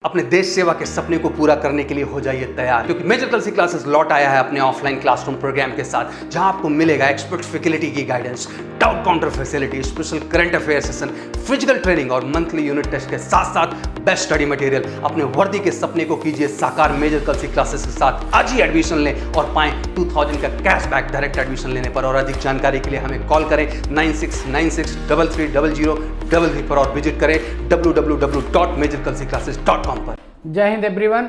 अपने देश सेवा के सपने को पूरा करने के लिए हो जाइए तैयार, क्योंकि मेजर कलसी क्लासेस लौट आया है अपने ऑफलाइन क्लासरूम प्रोग्राम के साथ, जहां आपको मिलेगा एक्सपर्ट फैकल्टी की guidance, doubt counter facility, special current affair session, physical training और मंथली यूनिट टेस्ट के साथ साथ बेस्ट स्टडी मटेरियल। अपने वर्दी के सपने को कीजिए साकार मेजर कलसी क्लासेस के साथ। आज ही एडमिशन लें और पाएं 2000 का कैशबैक डायरेक्ट एडमिशन लेने पर। और अधिक जानकारी के लिए हमें कॉल करें 9696333333 पर और विजिट करें www.majorkalsiclasses.com पर। जय हिंद एवरीवन,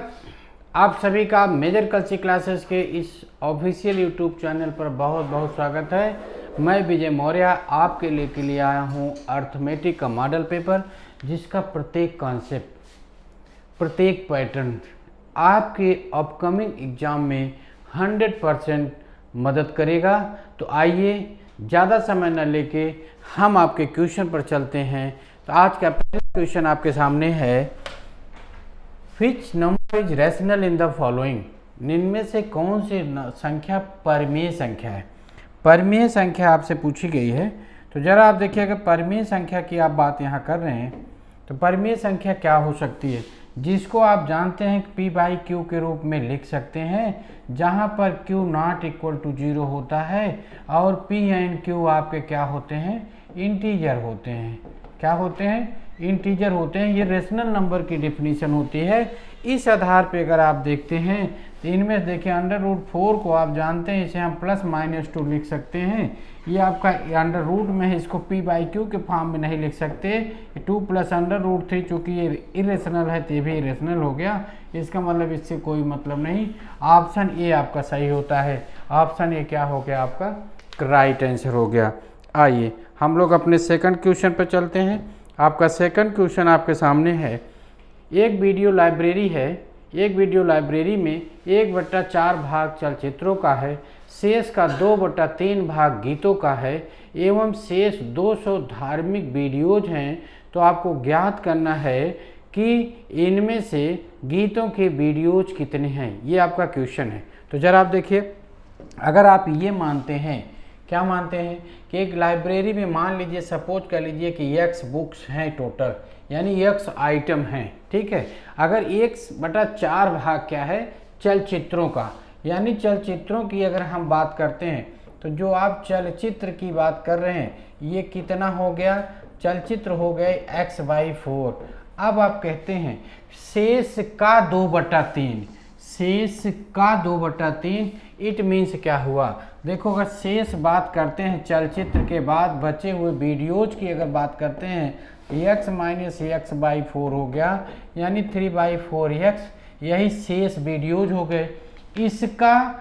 आप सभी का मेजर कलसी क्लासेस के इस ऑफिशियल यूट्यूब चैनल पर बहुत बहुत स्वागत है। मैं विजय मौर्य आपके लिए आया हूँ अर्थमेटिक का मॉडल पेपर, जिसका प्रत्येक कॉन्सेप्ट, प्रत्येक पैटर्न आपके अपकमिंग एग्जाम में 100% मदद करेगा। तो आइए ज़्यादा समय न लेके हम आपके क्वेश्चन पर चलते हैं। तो आज का पहला क्वेश्चन आपके सामने है, which number is rational in the following. इनमें से कौन सी संख्या परमेय संख्या है। परमेय संख्या आपसे पूछी गई है। तो जरा आप देखिएगा, परमेय संख्या की आप बात यहाँ कर रहे हैं, तो परमेय संख्या क्या हो सकती है, जिसको आप जानते हैं कि P बाई Q के रूप में लिख सकते हैं, जहाँ पर Q नॉट इक्वल टू 0 होता है और P एंड Q आपके क्या होते हैं, इंटीजर होते हैं। क्या होते हैं, इंटीजर होते हैं। ये रेशनल नंबर की डिफिनीशन होती है। इस आधार पे अगर आप देखते हैं तो इनमें देखिए √4 को आप जानते हैं, इसे हम +-2 लिख सकते हैं। ये आपका अंडर रूट में है, इसको P बाई Q के फॉर्म में नहीं लिख सकते। 2 + √3, चूँकि ये इरेशनल है तो ये भी इरेशनल हो गया। इसका मतलब इससे कोई मतलब नहीं। ऑप्शन ए आपका सही होता है। ऑप्शन ए क्या हो गया, आपका राइट आंसर हो गया। आइए हम लोग अपने सेकंड क्वेश्चन पर चलते हैं। आपका सेकंड क्वेश्चन आपके सामने है, एक वीडियो लाइब्रेरी है। एक वीडियो लाइब्रेरी में 1/4 भाग चलचित्रों का है, शेष का 2/3 भाग गीतों का है एवं शेष 200 धार्मिक वीडियोज हैं। तो आपको ज्ञात करना है कि इनमें से गीतों के वीडियोज कितने हैं। ये आपका क्वेश्चन है। तो जरा आप देखिए, अगर आप ये मानते हैं, क्या मानते हैं कि एक लाइब्रेरी में मान लीजिए, सपोज कर लीजिए कि X बुक्स हैं टोटल, यानी X आइटम हैं, ठीक है। अगर 1/4 भाग क्या है, चलचित्रों का, यानी चलचित्रों की अगर हम बात करते हैं तो जो आप चलचित्र की बात कर रहे हैं, ये कितना हो गया, चलचित्र हो गए X/4। अब आप कहते हैं शेष का 2/3, शेष का 2/3, इट मीन्स क्या हुआ। देखो, अगर शेष बात करते हैं चलचित्र के बाद बचे हुए वीडियोज की अगर बात करते हैं, X - X/4 हो गया, यानी 3/4X, यही शेष वीडियोज हो गए। इसका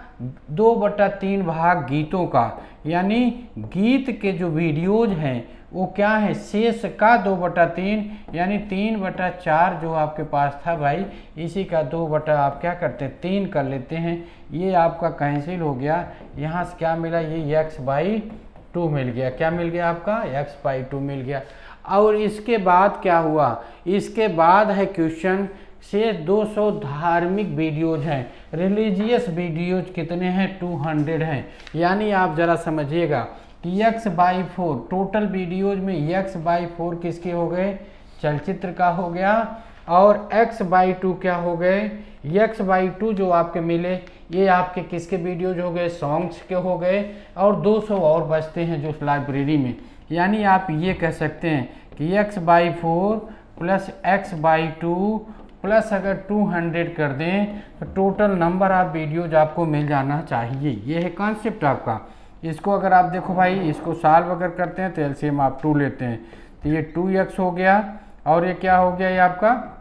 2/3 भाग गीतों का, यानी गीत के जो वीडियोज हैं वो क्या है, शेष का 2/3, यानी 3/4 जो आपके पास था भाई, इसी का 2 आप क्या करते हैं, 3 कर लेते हैं। ये आपका कैंसिल हो गया। यहाँ से क्या मिला, ये X/2 मिल गया। क्या मिल गया आपका, X/2 मिल गया। और इसके बाद क्या हुआ, इसके बाद है क्वेश्चन, शेष 200 धार्मिक वीडियोज हैं, रिलीजियस वीडियोज कितने हैं, 200 हैं। यानी आप जरा समझिएगा कि X/4 टोटल वीडियोज में X/4 किसके हो गए, चलचित्र का हो गया, और X/2 क्या हो गए, X/2 जो आपके मिले ये आपके किसके वीडियोज हो गए, सॉन्ग्स के हो गए, और 200 और बचते हैं जो लाइब्रेरी में। यानी आप ये कह सकते हैं कि X/4 + X/2 प्लस अगर 200 कर दें तो टोटल नंबर ऑफ वीडियोज आपको मिल जाना चाहिए। ये है कॉन्सेप्ट आपका। इसको अगर आप देखो भाई, इसको सॉल्व अगर करते हैं तो एलसीएम आप 2 लेते हैं, तो ये 2x हो गया, और ये क्या हो गया, ये आपका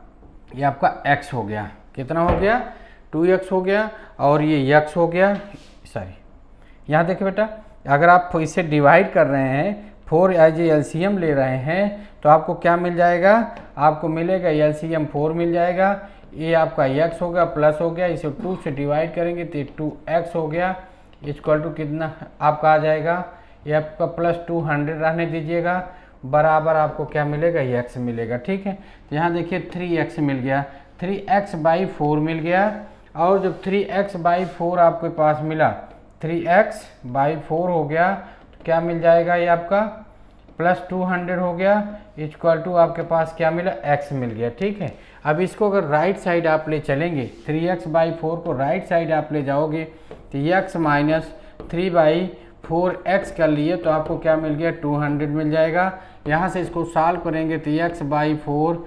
x हो गया। कितना हो गया, 2x हो गया, और ये x हो गया। सॉरी, यहाँ देखिए बेटा, अगर आप इसे डिवाइड कर रहे हैं, 4 एज एलसीएम ले रहे हैं, तो आपको क्या मिल जाएगा, आपको मिलेगा एलसीएम 4 मिल जाएगा। ये आपका x हो गया, प्लस हो गया, इसे 2 से डिवाइड करेंगे तो 2x हो गया, इक्वल टू कितना आपका आ जाएगा, ये आपका +200 रहने दीजिएगा, बराबर आपको क्या मिलेगा, x मिलेगा। ठीक है, तो यहाँ देखिए 3x मिल गया, 3x/4 मिल गया। और जब 3x/4 आपके पास मिला, 3x/4 हो गया, तो क्या मिल जाएगा, ये आपका प्लस 200 हो गया इक्वल टू आपके पास क्या मिला, x मिल गया। ठीक है, अब इसको अगर राइट साइड आप ले चलेंगे, 3x/4 को राइट साइड आप ले जाओगे तो x माइनस 3/4x कर लिए तो आपको क्या मिल गया, 200 मिल जाएगा। यहाँ से इसको सॉल्व करेंगे तो x/4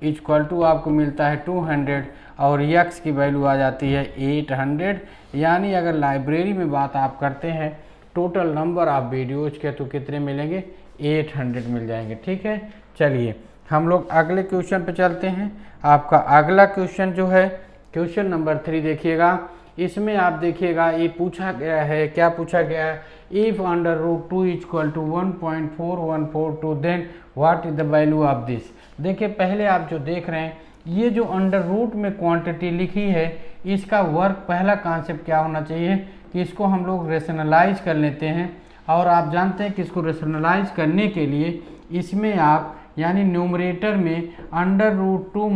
इक्वल टू आपको मिलता है 200 और x की वैल्यू आ जाती है 800। यानी अगर लाइब्रेरी में बात आप करते हैं टोटल नंबर ऑफ वीडियोज के तो कितने मिलेंगे, 800 मिल जाएंगे। ठीक है, चलिए हम लोग अगले क्वेश्चन पे चलते हैं। आपका अगला क्वेश्चन जो है क्वेश्चन नंबर 3 देखिएगा। इसमें आप देखिएगा ये पूछा गया है, क्या पूछा गया है, if √2 equal to 1.4142 then what is the value of this. देखिए पहले आप जो देख रहे हैं ये जो अंडर रूट में क्वांटिटी लिखी है इसका वर्क पहला कॉन्सेप्ट क्या होना चाहिए कि इसको हम लोग रेशनलाइज कर लेते हैं। और आप जानते हैं कि इसको रेशनलाइज करने के लिए इसमें आप यानी न्यूमरेटर में √2 -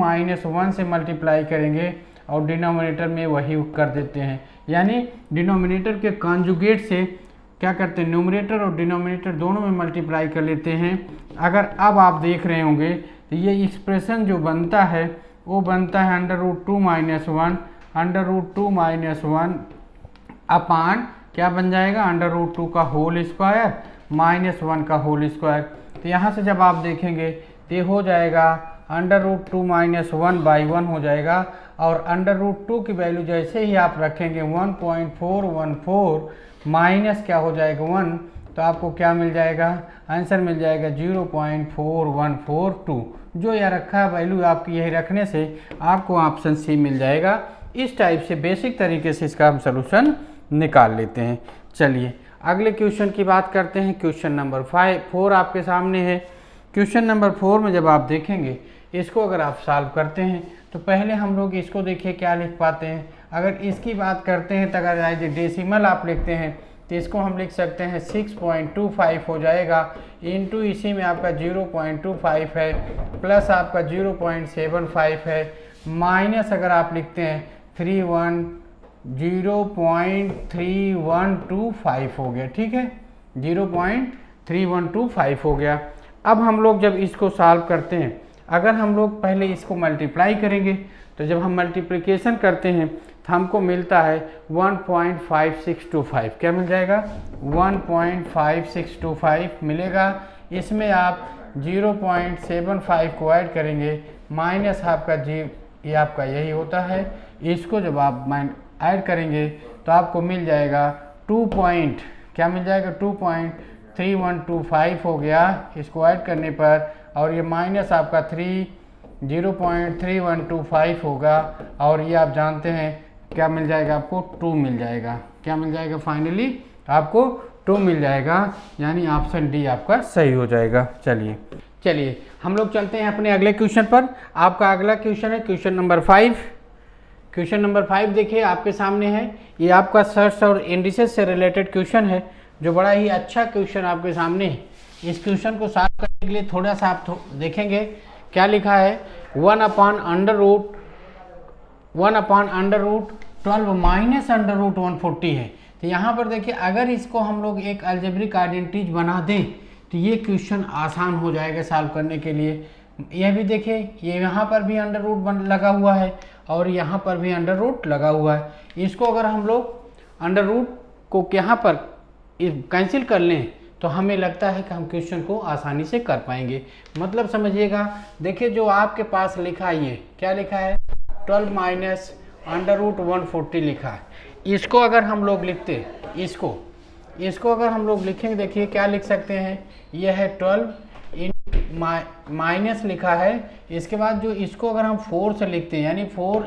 1 से मल्टीप्लाई करेंगे और डिनोमिनेटर में वही कर देते हैं। यानी डिनोमिनेटर के कॉन्जुगेट से क्या करते हैं, न्यूमरेटर और डिनोमिनेटर दोनों में मल्टीप्लाई कर लेते हैं। अगर अब आप देख रहे होंगे तो ये एक्सप्रेशन जो बनता है वो बनता है √2 - 1 √2 - 1 अपान क्या बन जाएगा, √2 का होल स्क्वायर -1 का होल स्क्वायर। तो यहाँ से जब आप देखेंगे तो ये हो जाएगा √2 - 1/1 हो जाएगा और √2 की वैल्यू जैसे ही आप रखेंगे 1.414 माइनस क्या हो जाएगा 1 तो आपको क्या मिल जाएगा, आंसर मिल जाएगा 0.4142। जो यह रखा वैल्यू आपकी यही रखने से आपको ऑप्शन सी मिल जाएगा। इस टाइप से बेसिक तरीके से इसका हम सलूशन निकाल लेते हैं। चलिए अगले क्वेश्चन की बात करते हैं। क्वेश्चन नंबर 4 आपके सामने है। क्वेश्चन नंबर 4 में जब आप देखेंगे इसको अगर आप सॉल्व करते हैं तो पहले हम लोग इसको देखिए क्या लिख पाते हैं। अगर इसकी बात करते हैं तो अगर डेसिमल आप लिखते हैं तो इसको हम लिख सकते हैं 6.25 हो जाएगा इंटू इसी में आपका 0.25 है प्लस आपका 0.75 है माइनस अगर आप लिखते हैं 0.3125 हो गया। ठीक है, 0.3125 हो गया। अब हम लोग जब इसको सॉल्व करते हैं अगर हम लोग पहले इसको मल्टीप्लाई करेंगे तो जब हम मल्टीप्लिकेशन करते हैं तो हमको मिलता है 1.5625। क्या मिल जाएगा, 1.5625 मिलेगा। इसमें आप 0.75 को ऐड करेंगे माइनस आपका ये आपका यही होता है। इसको जब आप ऐड करेंगे तो आपको मिल जाएगा 2.3125 हो गया इसको ऐड करने पर, और ये माइनस आपका 0.3125 होगा और ये आप जानते हैं क्या मिल जाएगा, आपको 2 मिल जाएगा। क्या मिल जाएगा, फाइनली आपको 2 मिल जाएगा। यानी ऑप्शन डी आपका सही हो जाएगा। चलिए हम लोग चलते हैं अपने अगले क्वेश्चन पर। आपका अगला क्वेश्चन है क्वेश्चन नंबर 5। क्वेश्चन नंबर 5 देखिए आपके सामने है। ये आपका सर्च और इंडिसेस से रिलेटेड क्वेश्चन है जो बड़ा ही अच्छा क्वेश्चन आपके सामने है। इस क्वेश्चन को सॉल्व करने के लिए थोड़ा सा आप देखेंगे क्या लिखा है, 1/√12 माइनस √140 है। तो यहाँ पर देखिए अगर इसको हम लोग एक अलजेब्रिक आइडेंटिटीज बना दें तो ये क्वेश्चन आसान हो जाएगा सॉल्व करने के लिए। यह भी देखिए ये यहाँ पर भी अंडर रूट लगा हुआ है और यहाँ पर भी अंडर रूट लगा हुआ है। इसको अगर हम लोग अंडर रूट को यहाँ पर कैंसिल कर लें तो हमें लगता है कि हम क्वेश्चन को आसानी से कर पाएंगे। मतलब समझिएगा, देखिए जो आपके पास लिखा है ये क्या लिखा है, 12 माइनस √140 लिखा है। इसको अगर हम लोग लिखते इसको अगर हम लोग लिखेंगे, देखिए क्या लिख सकते हैं, यह है 12 माइनस लिखा है। इसके बाद जो इसको अगर हम 4 से लिखते हैं यानी 4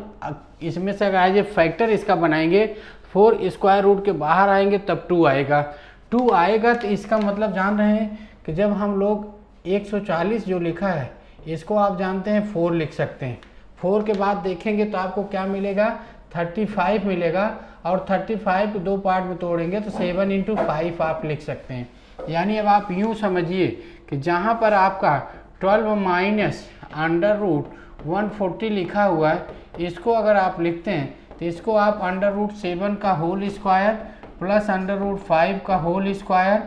इसमें से अगर फैक्टर इसका बनाएंगे 4 स्क्वायर रूट के बाहर आएंगे तब 2 आएगा। 2 आएगा तो इसका मतलब जान रहे हैं कि जब हम लोग 140 जो लिखा है इसको आप जानते हैं 4 लिख सकते हैं। 4 के बाद देखेंगे तो आपको क्या मिलेगा, 35 मिलेगा और 35 को 2 पार्ट में तोड़ेंगे तो 7 × 5 आप लिख सकते हैं। यानी अब आप यूँ समझिए कि जहाँ पर आपका 12 माइनस √140 लिखा हुआ है इसको अगर आप लिखते हैं तो इसको आप √7 का होल स्क्वायर प्लस √5 का होल स्क्वायर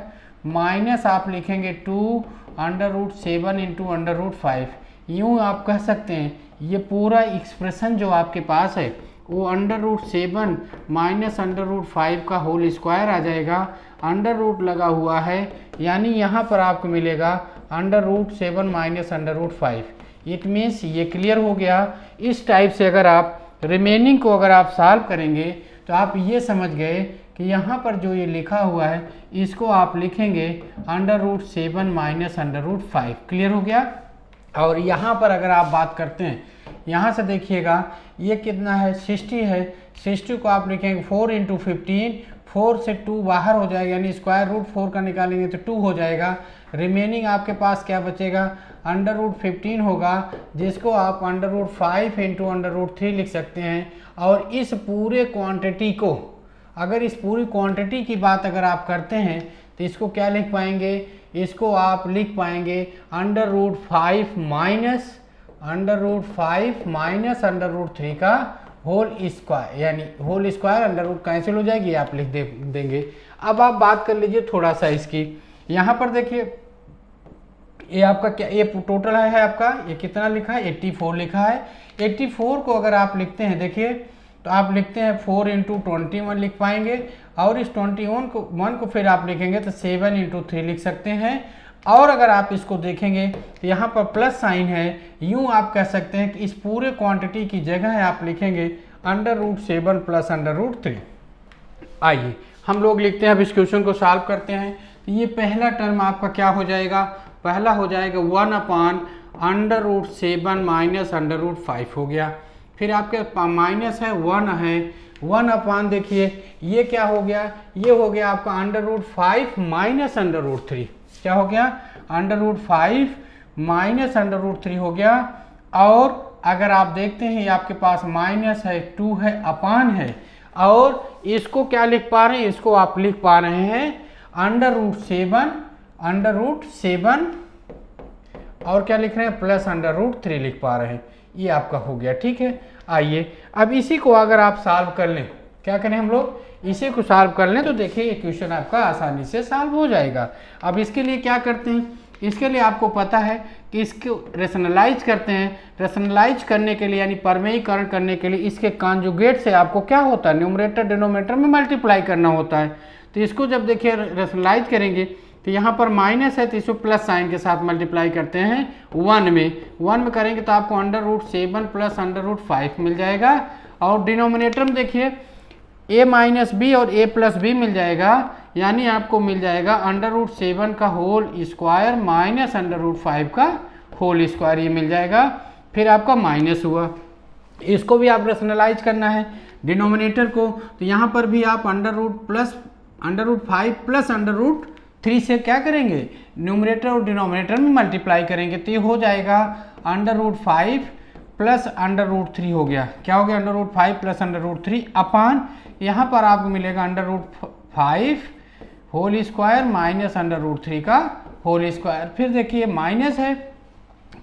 माइनस आप लिखेंगे 2√7 इंटू √5। यूँ आप कह सकते हैं ये पूरा एक्सप्रेशन जो आपके पास है वो √7 माइनस √5 का होल स्क्वायर आ जाएगा। अंडर रूट लगा हुआ है यानी यहाँ पर आपको मिलेगा √7 माइनस √5। इट मीन्स ये क्लियर हो गया। इस टाइप से अगर आप रिमेनिंग को अगर आप सॉल्व करेंगे तो आप ये समझ गए कि यहाँ पर जो ये लिखा हुआ है इसको आप लिखेंगे √7 माइनस √5। क्लियर हो गया। और यहाँ पर अगर आप बात करते हैं, यहाँ से देखिएगा ये कितना है 60 है। 60 को आप लिखेंगे 4 इंटू 15, 4 से 2 बाहर हो जाएगा यानी √4 का निकालेंगे तो 2 हो जाएगा। रिमेनिंग आपके पास क्या बचेगा √15 होगा, जिसको आप √5 इंटू √3 लिख सकते हैं। और इस पूरे क्वांटिटी को, अगर इस पूरी क्वांटिटी की बात अगर आप करते हैं तो इसको क्या लिख पाएंगे, इसको आप लिख पाएंगे √5 माइनस √3 का होल स्क्वायर, यानी whole square under root cancel हो जाएगी, आप लिख देंगे। अब आप बात कर लीजिए थोड़ा सा इसकी। यहाँ पर देखिए ये आपका क्या, ये टोटल है आपका, ये कितना लिखा है 84 लिखा है। 84 को अगर आप लिखते हैं देखिए तो आप लिखते हैं 4 इंटू 21 लिख पाएंगे, और इस 21 को फिर आप लिखेंगे तो 7 इंटू 3 लिख सकते हैं। और अगर आप इसको देखेंगे तो यहाँ पर प्लस साइन है, यूँ आप कह सकते हैं कि इस पूरे क्वांटिटी की जगह आप लिखेंगे √7 प्लस √3। आइए हम लोग लिखते हैं, अब इस क्वेश्चन को सॉल्व करते हैं। तो ये पहला टर्म आपका क्या हो जाएगा, पहला हो जाएगा 1/√7 माइनस √5 हो गया। फिर आपके माइनस है 1 है, 1 देखिए ये क्या हो गया, ये हो गया आपका √5 माइनस √3। क्या हो गया √5 माइनस √3 हो गया। और अगर आप देखते हैं ये आपके पास माइनस है 2 है अपान है, और इसको क्या लिख पा रहे हैं, इसको आप लिख पा रहे हैं √7 और क्या लिख रहे हैं प्लस √3 लिख पा रहे हैं। ये आपका हो गया, ठीक है। आइए अब इसी को अगर आप सॉल्व कर लें, क्या करें हम लोग, इसी को सॉल्व कर लें तो देखिए ये क्वेश्चन आपका आसानी से सॉल्व हो जाएगा। अब इसके लिए क्या करते हैं, इसके लिए आपको पता है कि इसको रेशनलाइज करते हैं। रेशनलाइज करने के लिए यानी परमेयीकरण करने के लिए इसके कॉन्जुगेट से आपको क्या होता है, न्यूमरेटर डिनोमिनेटर में मल्टीप्लाई करना होता है। तो इसको जब देखिए रेशनलाइज करेंगे तो यहाँ पर माइनस है तो इसको प्लस साइन के साथ मल्टीप्लाई करते हैं 1 में करेंगे तो आपको √7 प्लस √5 मिल जाएगा। और डिनोमिनेटर में देखिए a-b और a+b मिल जाएगा, यानी आपको मिल जाएगा √7 का होल स्क्वायर माइनस √5 का होल स्क्वायर, ये मिल जाएगा। फिर आपका माइनस हुआ, इसको भी आप रेशनलाइज करना है डिनोमिनेटर को, तो यहाँ पर भी आप √5 प्लस √3 से क्या करेंगे, न्यूमरेटर और डिनोमिनेटर में मल्टीप्लाई करेंगे तो ये हो जाएगा √5 प्लस √3 हो गया। क्या हो गया √5 प्लस √3 अपान यहाँ पर आपको मिलेगा √5 होल स्क्वायर माइनस √3 का होल स्क्वायर। फिर देखिए माइनस है,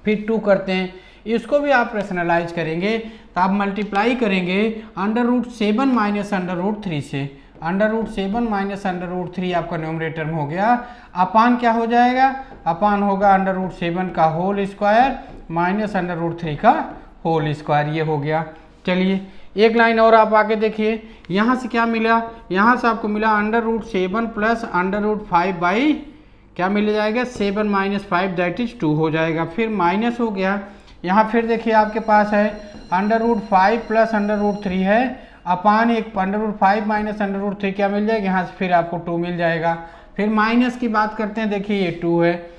फिर 2 करते हैं, इसको भी आप रेशनलाइज करेंगे तो आप मल्टीप्लाई करेंगे √7 माइनस √3 से। √7 माइनस √3 आपका न्यूमरेटर में हो गया, अपान क्या हो जाएगा, अपान होगा √7 का होल स्क्वायर माइनस √3 का होल स्क्वायर, ये हो गया। चलिए एक लाइन और आप आके देखिए, यहाँ से क्या मिला, यहाँ से आपको मिला √7 प्लस √5 बाई क्या मिल जाएगा 7 माइनस 5 दैट इज 2 हो जाएगा। फिर माइनस हो गया, यहाँ फिर देखिए आपके पास है √5 प्लस √3 है अपान एक √5 माइनस √3 क्या मिल जाएगा, यहाँ से फिर आपको 2 मिल जाएगा। फिर माइनस की बात करते हैं, देखिए ये 2 है,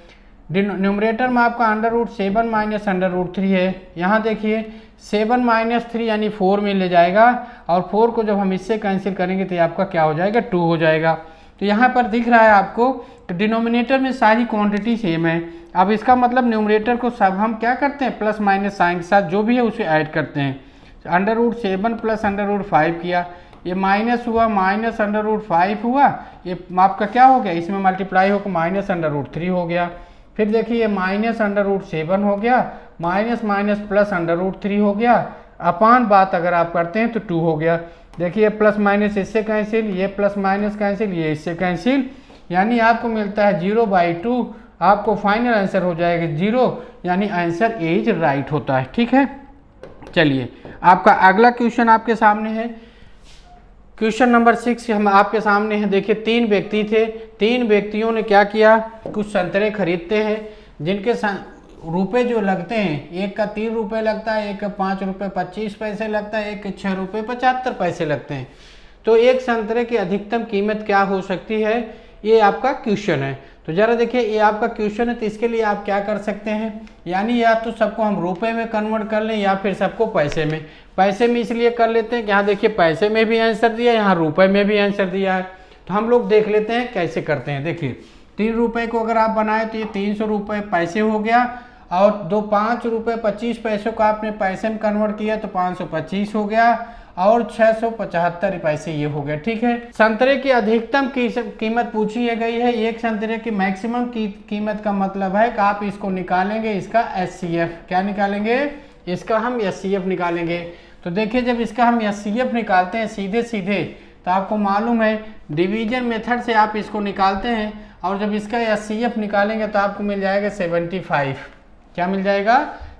न्यूमरेटर में आपका √7 माइनस √3 है, यहाँ देखिए 7 माइनस 3 यानी 4 में ले जाएगा, और 4 को जब हम इससे कैंसिल करेंगे तो ये आपका क्या हो जाएगा 2 हो जाएगा। तो यहाँ पर दिख रहा है आपको तो डिनोमिनेटर में सारी क्वांटिटी सेम है। अब इसका मतलब न्यूमरेटर को सब हम क्या करते हैं प्लस माइनस साइन के साथ जो भी है उसे ऐड करते हैं। √7 प्लस √5 किया, ये माइनस हुआ, माइनस √5 हुआ, ये आपका क्या हो गया, इसमें मल्टीप्लाई होकर माइनस √3 हो गया। फिर देखिए ये माइनस √7 हो गया, माइनस माइनस प्लस √3 हो गया, अपान बात अगर आप करते हैं तो 2 हो गया। देखिए प्लस माइनस इससे कैंसिल, ये प्लस माइनस कैंसिल, ये इससे कैंसिल, यानी आपको मिलता है 0/2, आपको फाइनल आंसर हो जाएगा 0, यानी आंसर इज राइट होता है। ठीक है, चलिए आपका अगला क्वेश्चन आपके सामने है। क्वेश्चन नंबर 6 हम आपके सामने है। देखिए 3 व्यक्ति थे, 3 व्यक्तियों ने क्या किया, कुछ संतरे खरीदते हैं जिनके रुपए जो लगते हैं, एक का 3 रुपये लगता है, एक का 5 रुपये 25 पैसे लगता है, एक के 6 रुपये 75 पैसे लगते हैं। तो एक संतरे की अधिकतम कीमत क्या हो सकती है, ये आपका क्वेश्चन है। तो जरा देखिए ये आपका क्वेश्चन है, तो इसके लिए आप क्या कर सकते हैं, यानी या तो सबको हम रुपए में कन्वर्ट कर लें या फिर सबको पैसे में। पैसे में इसलिए कर लेते हैं कि यहाँ देखिए पैसे में भी आंसर दिया है, यहाँ रुपए में भी आंसर दिया है। तो हम लोग देख लेते हैं कैसे करते हैं। देखिए 3 रुपये को अगर आप बनाए तो ये 300 रुपये पैसे हो गया, और 5 रुपये 25 पैसों का आपने पैसे में कन्वर्ट किया तो 525 हो गया, और 675 पैसे ये हो गया। ठीक है, संतरे की अधिकतम कीमत पूछी गई है। एक संतरे की मैक्सिमम कीमत का मतलब है कि आप इसको निकालेंगे, इसका HCF। क्या निकालेंगे, इसका हम HCF निकालेंगे। तो देखिए जब इसका हम HCF निकालते हैं सीधे सीधे, तो आपको मालूम है डिवीजन मेथड से आप इसको निकालते हैं, और जब इसका HCF निकालेंगे तो आपको मिल जाएगा 75। क्या मिल जाएगा,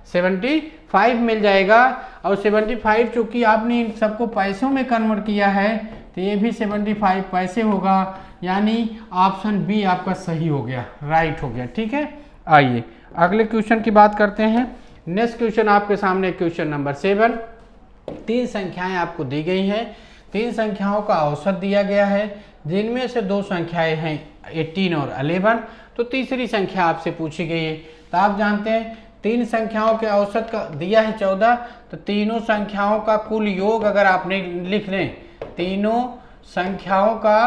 75 मिल जाएगा। और 75 चूँकि आपने इन सबको पैसों में कन्वर्ट किया है तो ये भी 75 पैसे होगा, यानी ऑप्शन बी आपका सही हो गया, राइट हो गया। ठीक है, आइए अगले क्वेश्चन की बात करते हैं। नेक्स्ट क्वेश्चन आपके सामने क्वेश्चन नंबर 7। 3 संख्याएं आपको दी गई हैं, 3 संख्याओं का औसत दिया गया है, जिनमें से 2 संख्याएं हैं 18 और 11। तो तीसरी संख्या आपसे पूछी गई है। तो आप जानते हैं 3 संख्याओं के औसत का दिया है 14, तो तीनों संख्याओं का कुल योग अगर आपने लिख लें, तीनों संख्याओं का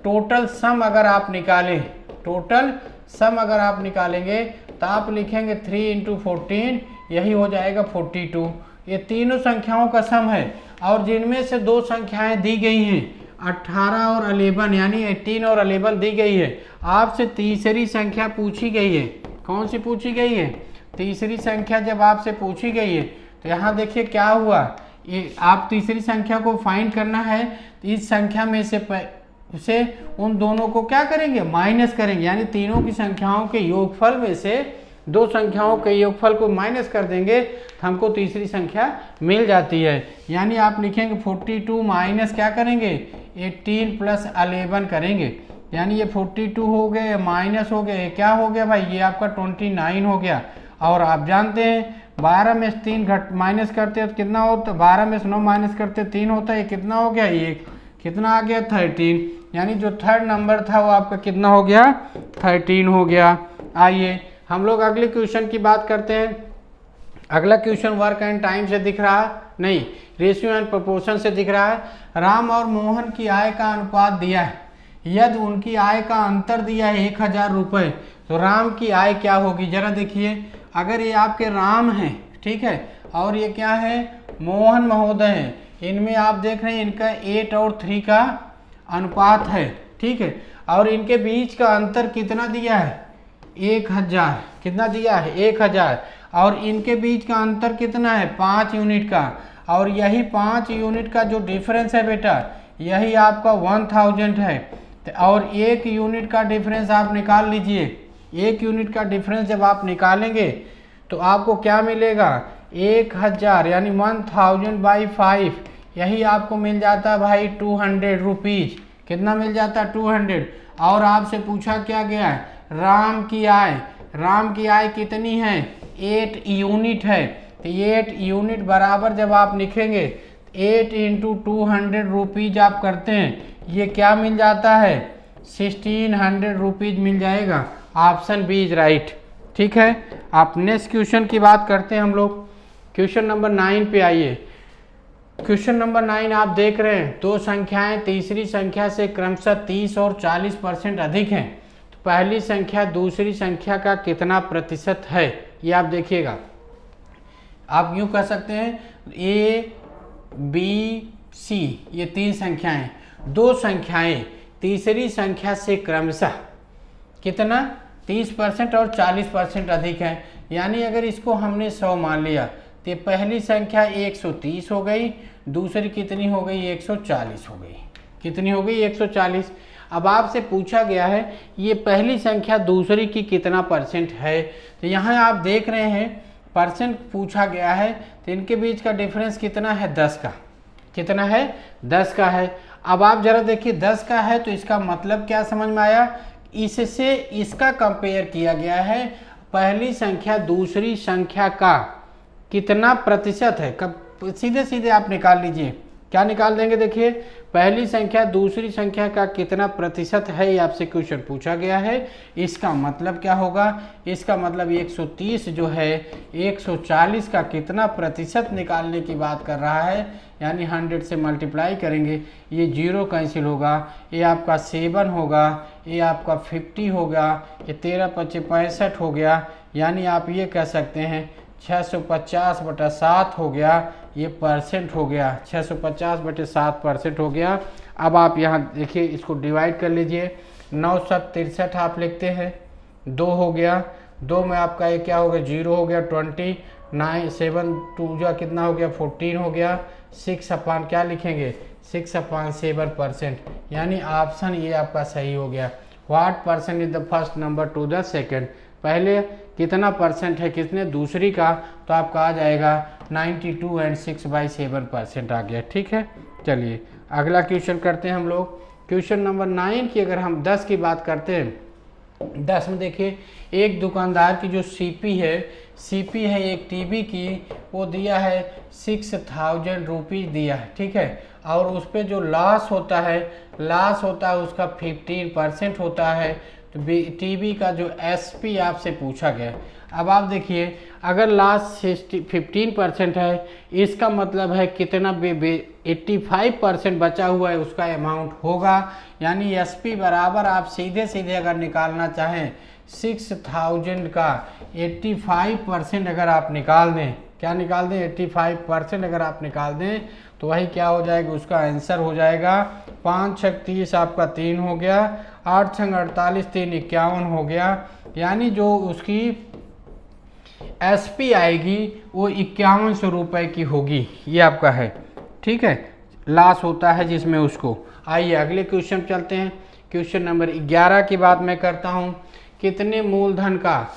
टोटल सम अगर आप निकालें, टोटल सम अगर आप निकालेंगे तो आप लिखेंगे 3 × 14, यही हो जाएगा 42। ये तीनों संख्याओं का सम है, और जिनमें से 2 संख्याएं दी गई हैं 18 और 11, यानी 18 और 11 दी गई है। आपसे तीसरी संख्या पूछी गई है। कौन सी पूछी गई है, तीसरी संख्या जब आपसे पूछी गई है तो यहाँ देखिए क्या हुआ, ये आप तीसरी संख्या को फाइंड करना है। तो इस संख्या में से उन दोनों को क्या करेंगे, माइनस करेंगे, यानी तीनों की संख्याओं के योगफल में से 2 संख्याओं के योगफल को माइनस कर देंगे तो हमको तीसरी संख्या मिल जाती है। यानी आप लिखेंगे 42 माइनस क्या करेंगे, 18 + 11 करेंगे, यानी ये 42 हो गए, माइनस हो गए, क्या हो गया भाई, ये आपका 29 हो गया। और आप जानते हैं 12 में से 3 माइनस करते हैं तो कितना होता है, 12 में से 9 माइनस करते 3 होता है, ये कितना हो गया, ये कितना आ गया 13, यानी जो 3rd नंबर था वो आपका कितना हो गया, 13 हो गया। आइए हम लोग अगले क्वेश्चन की बात करते हैं। अगला क्वेश्चन वर्क एंड टाइम से दिख रहा है, नहीं रेशियो एंड प्रोपोर्शन से दिख रहा है। राम और मोहन की आय का अनुपात दिया है, यदि उनकी आय का अंतर दिया है 1000 रुपये, तो राम की आय क्या होगी। जरा देखिए, अगर ये आपके राम हैं, ठीक है, और ये क्या है, मोहन महोदय हैं, इनमें आप देख रहे हैं इनका 8 और 3 का अनुपात है, ठीक है, और इनके बीच का अंतर कितना दिया है, 1000, कितना दिया है 1000, और इनके बीच का अंतर कितना है 5 यूनिट का, और यही 5 यूनिट का जो डिफरेंस है बेटा, यही आपका 1000 है। और 1 यूनिट का डिफरेंस आप निकाल लीजिए, 1 यूनिट का डिफरेंस जब आप निकालेंगे तो आपको क्या मिलेगा, 1000 यानी 1000/5, यही आपको मिल जाता है भाई 200 रुपीज़। कितना मिल जाता है 200। और आपसे पूछा क्या गया है, राम की आय, राम की आय कितनी है 8 यूनिट है, तो 8 यूनिट बराबर जब आप लिखेंगे 8 × 200 रुपीज़ आप करते हैं, ये क्या मिल जाता है 1600 रुपीज़ मिल जाएगा। Option B is right. ठीक है, आप नेक्स्ट क्वेश्चन की बात करते हैं हम लोग। क्वेश्चन नंबर 9 पे आइए। क्वेश्चन नंबर 9 आप देख रहे हैं, 2 संख्याएं तीसरी संख्या से क्रमशः 30 और 40% अधिक हैं, तो पहली संख्या दूसरी संख्या का कितना प्रतिशत है, ये आप देखिएगा। आप यूँ कह सकते हैं A, B, C, ये 3 संख्याएं, 2 संख्याएं तीसरी संख्या से क्रमशः कितना 30% और 40% अधिक है, यानी अगर इसको हमने 100 मान लिया तो पहली संख्या 130 हो गई, दूसरी कितनी हो गई 140 हो गई, कितनी हो गई 140। अब आपसे पूछा गया है ये पहली संख्या दूसरी की कितना परसेंट है। तो यहाँ आप देख रहे हैं परसेंट पूछा गया है, तो इनके बीच का डिफरेंस कितना है, 10 का। कितना है, 10 का है। अब आप जरा देखिए 10 का है तो इसका मतलब क्या समझ में आया, इससे इसका कंपेयर किया गया है पहली संख्या दूसरी संख्या का कितना प्रतिशत है। कब सीधे सीधे आप निकाल लीजिए, क्या निकाल देंगे, देखिए पहली संख्या दूसरी संख्या का कितना प्रतिशत है, ये आपसे क्वेश्चन पूछा गया है। इसका मतलब क्या होगा, इसका मतलब 130 जो है 140 का कितना प्रतिशत निकालने की बात कर रहा है, यानी 100 से मल्टीप्लाई करेंगे, ये 0 कैंसिल होगा, ये आपका 7 होगा, ये आपका 50 होगा, ये 13×5 65 हो गया, यानी आप ये कह सकते हैं 650/7 हो गया, ये परसेंट हो गया, 650/7% हो गया। अब आप यहाँ देखिए इसको डिवाइड कर लीजिए, 963 आप लिखते हैं, 2 हो गया, 2 में आपका ये क्या हो गया, 0 हो गया, 20, 9 7 2 जा कितना हो गया, 14 हो गया, 6 अपान क्या लिखेंगे, 6/7%, यानी ऑप्शन ये आपका सही हो गया। What percent is the first number two the second, पहले कितना परसेंट है किसने, दूसरी का, तो आपका आ जाएगा 92 एंड 6/7% आ गया। ठीक है, चलिए अगला क्वेश्चन करते हैं हम लोग। क्वेश्चन नंबर 9 की अगर हम 10 की बात करते हैं, 10 में देखिए एक दुकानदार की जो सीपी है एक टीवी की, वो दिया है 6000 रुपीज़ दिया है, ठीक है, और उस पर जो लॉस होता है उसका 15% होता है। तो टीवी का जो एसपी आपसे पूछा गया। अब आप देखिए अगर लॉस 15% है, इसका मतलब है कितना 85% बचा हुआ है उसका अमाउंट होगा, यानी एसपी बराबर आप सीधे सीधे अगर निकालना चाहें 6000 का 85% अगर आप निकाल दें, क्या निकाल दें, 85% अगर आप निकाल दें तो वही क्या हो जाएगा, उसका आंसर हो जाएगा 5 छक 30 आपका 3 हो गया, 8 छक 48 3 51 हो गया, यानी जो उसकी एसपी आएगी वो 5100 रुपये की होगी, ये आपका है। ठीक है, लॉस होता है जिसमें उसको। आइए अगले क्वेश्चन चलते हैं। क्वेश्चन नंबर 11 की बात मैं करता हूँ। कितने मूलधन का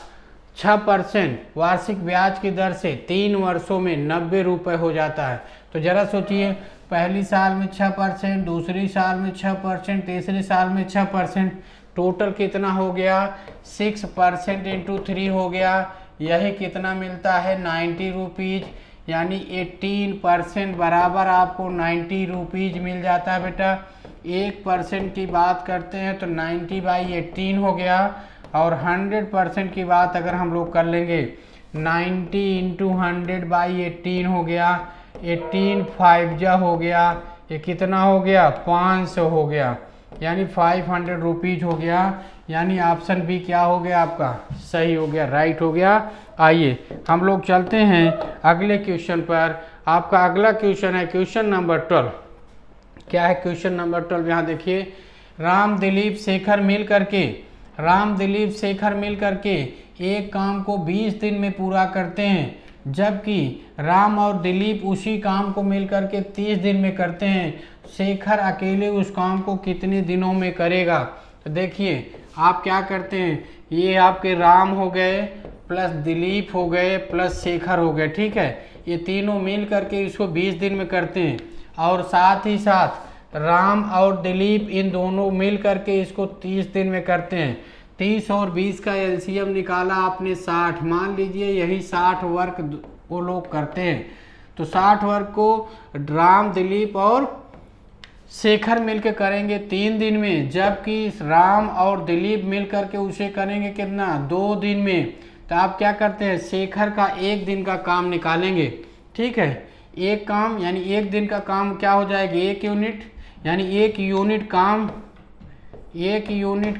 6% वार्षिक ब्याज की दर से 3 वर्षों में 90 रुपये हो जाता है। तो जरा सोचिए, पहली साल में 6%, दूसरी साल में 6%, तीसरी साल में 6%, टोटल कितना हो गया, 6% इंटू 3 हो गया, यही कितना मिलता है 90 रुपीज़, यानी 18% बराबर आपको 90 रुपीज़ मिल जाता है बेटा। 1% की बात करते हैं तो 90/18 हो गया, और 100% की बात अगर हम लोग कर लेंगे 90 इंटू 100/18 हो गया, 18 5 जा हो गया, ये कितना हो गया 500 हो गया, यानी 500 रुपीज़ हो गया, यानी ऑप्शन बी क्या हो गया आपका, सही हो गया, राइट हो गया। आइए हम लोग चलते हैं अगले क्वेश्चन पर। आपका अगला क्वेश्चन है क्वेश्चन नंबर 12। क्या है क्वेश्चन नंबर 12, यहाँ देखिए, राम दिलीप शेखर मिल करके एक काम को 20 दिन में पूरा करते हैं, जबकि राम और दिलीप उसी काम को मिल करके 30 दिन में करते हैं। शेखर अकेले उस काम को कितने दिनों में करेगा। तो देखिए आप क्या करते हैं, ये आपके राम हो गए प्लस दिलीप हो गए प्लस शेखर हो गए, ठीक है, ये तीनों मिल करके इसको 20 दिन में करते हैं, और साथ ही साथ राम और दिलीप इन दोनों मिल करके इसको 30 दिन में करते हैं। 30 और 20 का एलसीएम निकाला आपने 60, मान लीजिए यही 60 वर्क वो लोग करते हैं, तो 60 वर्क को राम दिलीप और शेखर मिलकर करेंगे 3 दिन में, जबकि राम और दिलीप मिल करके उसे करेंगे कितना, 2 दिन में। तो आप क्या करते हैं, शेखर का 1 दिन का काम निकालेंगे, ठीक है, एक काम यानी 1 दिन का काम क्या हो जाएगा, 1 यूनिट, यानी 1 यूनिट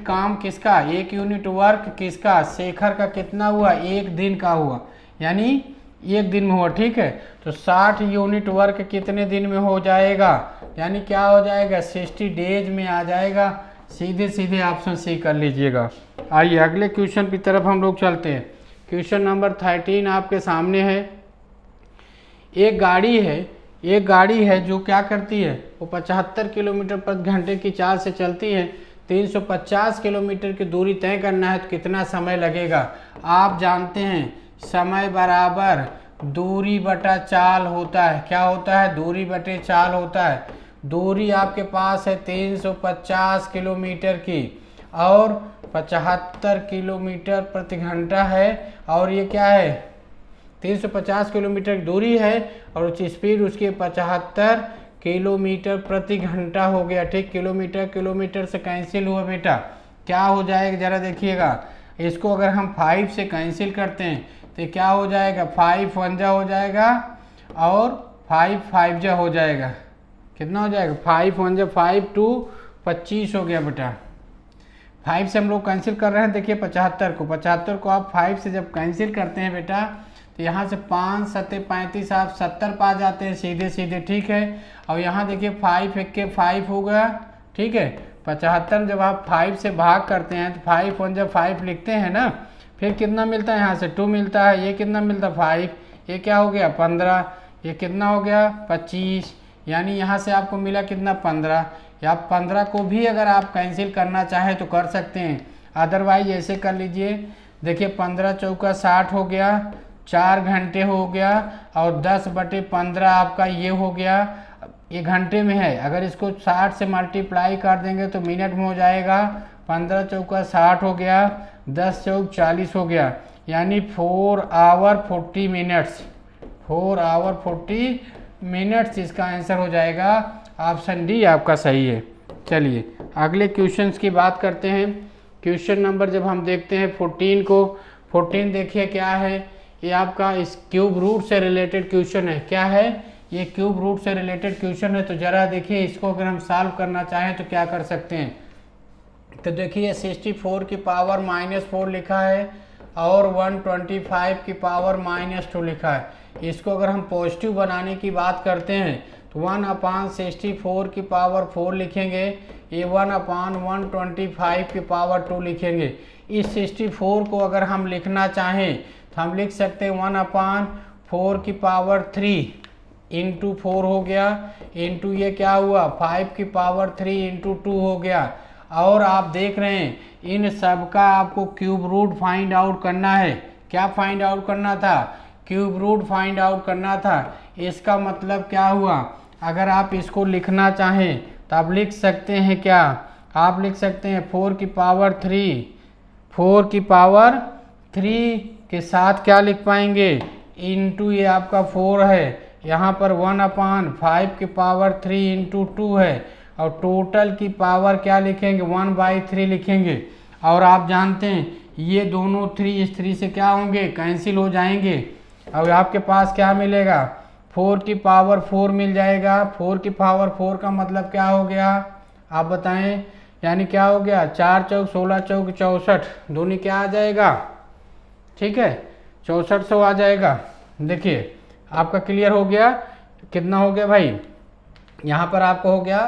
काम किसका, 1 यूनिट वर्क किसका, शेखर का कितना हुआ, 1 दिन का हुआ, यानी 1 दिन में हुआ, ठीक है। तो 60 यूनिट वर्क कितने दिन में हो जाएगा, यानी क्या हो जाएगा, 60 डेज में आ जाएगा। सीधे सीधे ऑप्शन सी कर लीजिएगा। आइए अगले क्वेश्चन की तरफ हम लोग चलते हैं। क्वेश्चन नंबर 13 आपके सामने है। एक गाड़ी है जो क्या करती है, वो 75 किलोमीटर प्रति घंटे की चाल से चलती है, 350 किलोमीटर की दूरी तय करना है तो कितना समय लगेगा। आप जानते हैं समय बराबर दूरी बटा चाल होता है। क्या होता है? दूरी बटे चाल होता है। दूरी आपके पास है 350 किलोमीटर की और 75 किलोमीटर प्रति घंटा है, और ये क्या है? 350 किलोमीटर की दूरी है और उसकी स्पीड उसकी 75 किलोमीटर प्रति घंटा हो गया। ठीक, किलोमीटर किलोमीटर से कैंसिल हुआ बेटा, क्या हो जाएगा जरा देखिएगा। इसको अगर हम 5 से कैंसिल करते हैं तो क्या हो जाएगा? 5 1 जा हो जाएगा और 5 5 जा हो जाएगा। कितना हो जाएगा? 5 1 जा 5 2 25 हो गया बेटा। 5 से हम लोग कैंसिल कर रहे हैं। देखिए 75 को आप 5 से जब कैंसिल करते हैं बेटा तो यहाँ से 5 7 35 आप 70 पा जाते हैं सीधे सीधे। ठीक है, और यहाँ देखिए 5 1 के 5 हो गया। ठीक है, 75 जब आप 5 से भाग करते हैं तो 5 1 जब 5 लिखते हैं ना, फिर कितना मिलता है? यहाँ से 2 मिलता है। ये कितना मिलता है? 5। ये क्या हो गया? 15। ये कितना हो गया? 25। यानी यहाँ से आपको मिला कितना? 15। या 15 को भी अगर आप कैंसिल करना चाहें तो कर सकते हैं, अदरवाइज ऐसे कर लीजिए। देखिए 15 चौका 60 हो गया, 4 घंटे हो गया, और 10/15 आपका ये हो गया। ये घंटे में है, अगर इसको 60 से मल्टीप्लाई कर देंगे तो मिनट में हो जाएगा। 15 चौका 60 हो गया, 10 चौक 40 हो गया, यानी 4 आवर 40 मिनट्स। 4 आवर 40 मिनट्स इसका आंसर हो जाएगा। ऑप्शन डी आपका सही है। चलिए अगले क्वेश्चंस की बात करते हैं। क्वेश्चन नंबर जब हम देखते हैं 14 को, 14 देखिए क्या है। ये आपका इस क्यूब रूट से रिलेटेड क्वेश्चन है। क्या है? ये क्यूब रूट से रिलेटेड क्वेश्चन है। तो जरा देखिए इसको अगर हम सॉल्व करना चाहें तो क्या कर सकते हैं। तो देखिए 64 की पावर -4 लिखा है और 125 की पावर -2 लिखा है। इसको अगर हम पॉजिटिव बनाने की बात करते हैं तो 1/64 की पावर 4 लिखेंगे, ये 1/125 की पावर 2 लिखेंगे। इस 64 को अगर हम लिखना चाहें तो हम लिख सकते हैं 1/4 की पावर 3 इंटू 4 हो गया, इंटू ये क्या हुआ 5 की पावर 3 इंटू 2 हो गया। और आप देख रहे हैं इन सब का आपको क्यूब रूट फाइंड आउट करना है। क्या फाइंड आउट करना था? क्यूब रूट फाइंड आउट करना था। इसका मतलब क्या हुआ? अगर आप इसको लिखना चाहें तो आप लिख सकते हैं क्या? आप लिख सकते हैं 4 की पावर 3, 4 की पावर 3 के साथ क्या लिख पाएंगे? इंटू ये आपका 4 है, यहाँ पर 1/5 की पावर 3 इंटू 2 है, और टोटल की पावर क्या लिखेंगे? 1/3 लिखेंगे। और आप जानते हैं ये दोनों 3 इस 3 से क्या होंगे? कैंसिल हो जाएंगे। अब आपके पास क्या मिलेगा? 4 की पावर 4 मिल जाएगा। 4 की पावर 4 का मतलब क्या हो गया? आप बताएं। यानी क्या हो गया? 4 चौक 16 चौक 64, दोनों क्या आ जाएगा? ठीक है, 6400 आ जाएगा। देखिए आपका क्लियर हो गया। कितना हो गया भाई? यहाँ पर आपको हो गया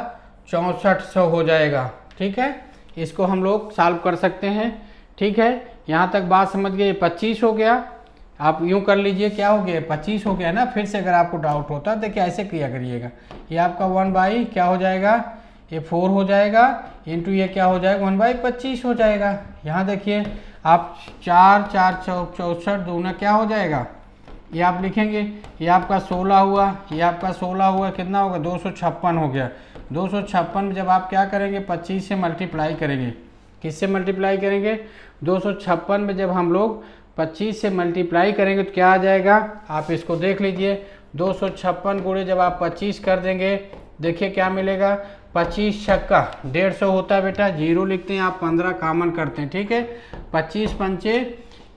6400 हो जाएगा। ठीक है, इसको हम लोग सॉल्व कर सकते हैं। ठीक है, यहाँ तक बात समझ गए। 25 हो गया। आप यूँ कर लीजिए, क्या हो गया? 25 हो गया ना। फिर से अगर आपको डाउट होता है देखिए ऐसे किया करिएगा। ये आपका 1 क्या हो जाएगा? ये 4 हो जाएगा, इंटू ये क्या हो जाएगा? 1/25 हो जाएगा। यहाँ देखिए आप 4 4 चौक 64, दूना क्या हो जाएगा? ये आप लिखेंगे। ये आपका 16 हुआ, ये आपका 16 हुआ, कितना होगा? 256 हो गया। 256 में जब आप क्या करेंगे? 25 से मल्टीप्लाई करेंगे। किससे मल्टीप्लाई करेंगे? 256 में जब हम लोग 25 से मल्टीप्लाई करेंगे तो क्या आ जाएगा? आप इसको देख लीजिए। 256 गुणे जब आप 25 कर देंगे, देखिए क्या मिलेगा? 25 छक्का 150 होता है बेटा। 0 लिखते हैं, आप 15 कॉमन करते हैं। ठीक है, 25 पंचे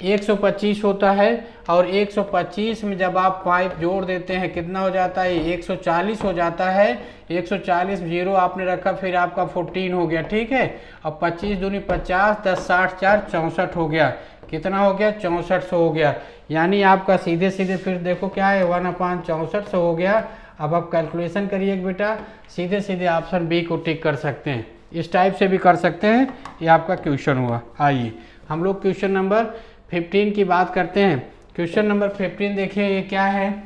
125 होता है, और 125 में जब आप 5 जोड़ देते हैं कितना हो जाता है? 140 हो जाता है। 140 0 आपने रखा, फिर आपका 14 हो गया। ठीक है, अब 25 दूनी 50, 10 60 4 64 हो गया। कितना हो गया? 6400 हो गया। यानी आपका सीधे सीधे फिर देखो क्या है? 1/6400 हो गया। अब आप कैलकुलेशन करिए बेटा, सीधे सीधे ऑप्शन बी को टिक कर सकते हैं। इस टाइप से भी कर सकते हैं। ये आपका क्वेश्चन हुआ। आइए हम लोग क्वेश्चन नंबर 15 की बात करते हैं। क्वेश्चन नंबर 15 देखिए, ये क्या है?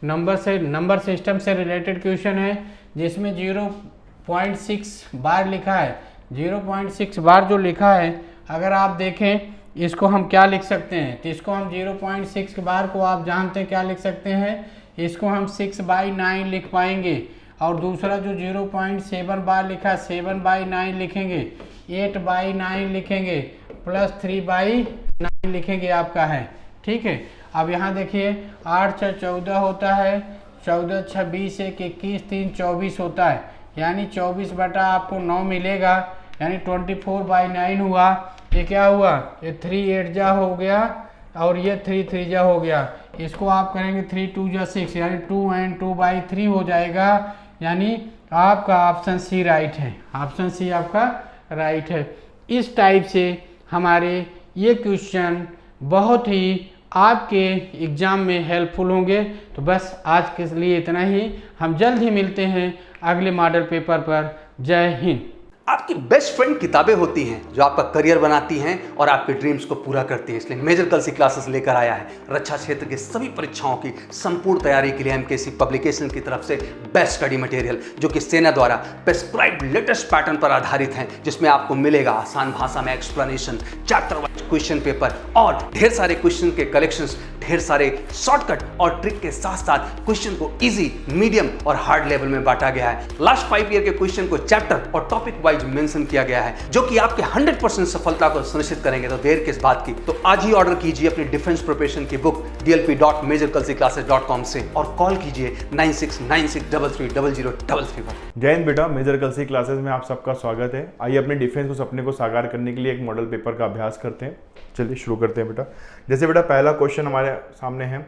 नंबर सिस्टम से रिलेटेड क्वेश्चन है, जिसमें 0.6 बार लिखा है। 0.6 बार जो लिखा है, अगर आप देखें इसको हम क्या लिख सकते हैं, तो इसको हम 0.6 बार को आप जानते हैं क्या लिख सकते हैं, इसको हम 6/9 लिख पाएंगे। और दूसरा जो 0.7 बार लिखा है 7/9 लिखेंगे, 8/9 लिखेंगे, प्लस 3/9 लिखेंगे आपका है। ठीक है, अब यहाँ देखिए 8 6 14 होता है, 14 6 20 1 21 3 24 होता है, यानी 24 बटा आपको 9 मिलेगा, यानी 24/9 हुआ। ये क्या हुआ, ये 3 8 जा हो गया और ये 3 3 जा हो गया। इसको आप करेंगे 3 2 जा 6, यानी 2 and 2/3 हो जाएगा। यानी आपका ऑप्शन सी राइट है, ऑप्शन सी आपका राइट है। इस टाइप से हमारे ये क्वेश्चन बहुत ही आपके एग्ज़ाम में हेल्पफुल होंगे। तो बस आज के लिए इतना ही, हम जल्द ही मिलते हैं अगले मॉडल पेपर पर। जय हिंद। आपकी बेस्ट फ्रेंड किताबें होती हैं जो आपका करियर बनाती हैं और आपके ड्रीम्स को पूरा करती हैं। इसलिए मेजर कलसी क्लासेस लेकर आया है रक्षा क्षेत्र के सभी परीक्षाओं की संपूर्ण तैयारी के लिए एमकेसी पब्लिकेशन की तरफ से बेस्ट स्टडी मटेरियल, जो कि सेना द्वारा प्रेस्क्राइब्ड लेटेस्ट पैटर्न पर आधारित हैं, जिसमें आपको मिलेगा आसान भाषा में explanation, chapter wise question paper और ढेर सारे क्वेश्चन के कलेक्शंस, ढेर सारे शॉर्टकट और ट्रिक के साथ साथ क्वेश्चन को इजी, मीडियम और हार्ड लेवल में बांटा गया है। लास्ट 5 ईयर के क्वेश्चन को चैप्टर और टॉपिक वाइज मेंशन किया गया है, जो कि आपके 100% सफलता को सुनिश्चित करेंगे। तो देर किस बात की, तो आज ही ऑर्डर कीजिए अपनी डिफेंस प्रिपरेशन की बुक dlp.majorkalsiclasses.com से और कॉल कीजिए 9696330033 पर। जय हिंद बेटा, मेजर कलसी क्लासेस में आप सबका स्वागत है। आइए अपने डिफेंस को सपने को साकार करने के लिए एक मॉडल पेपर का अभ्यास करते हैं। चलिए शुरू करते हैं बेटा। जैसे बेटा पहला क्वेश्चन हमारे सामने है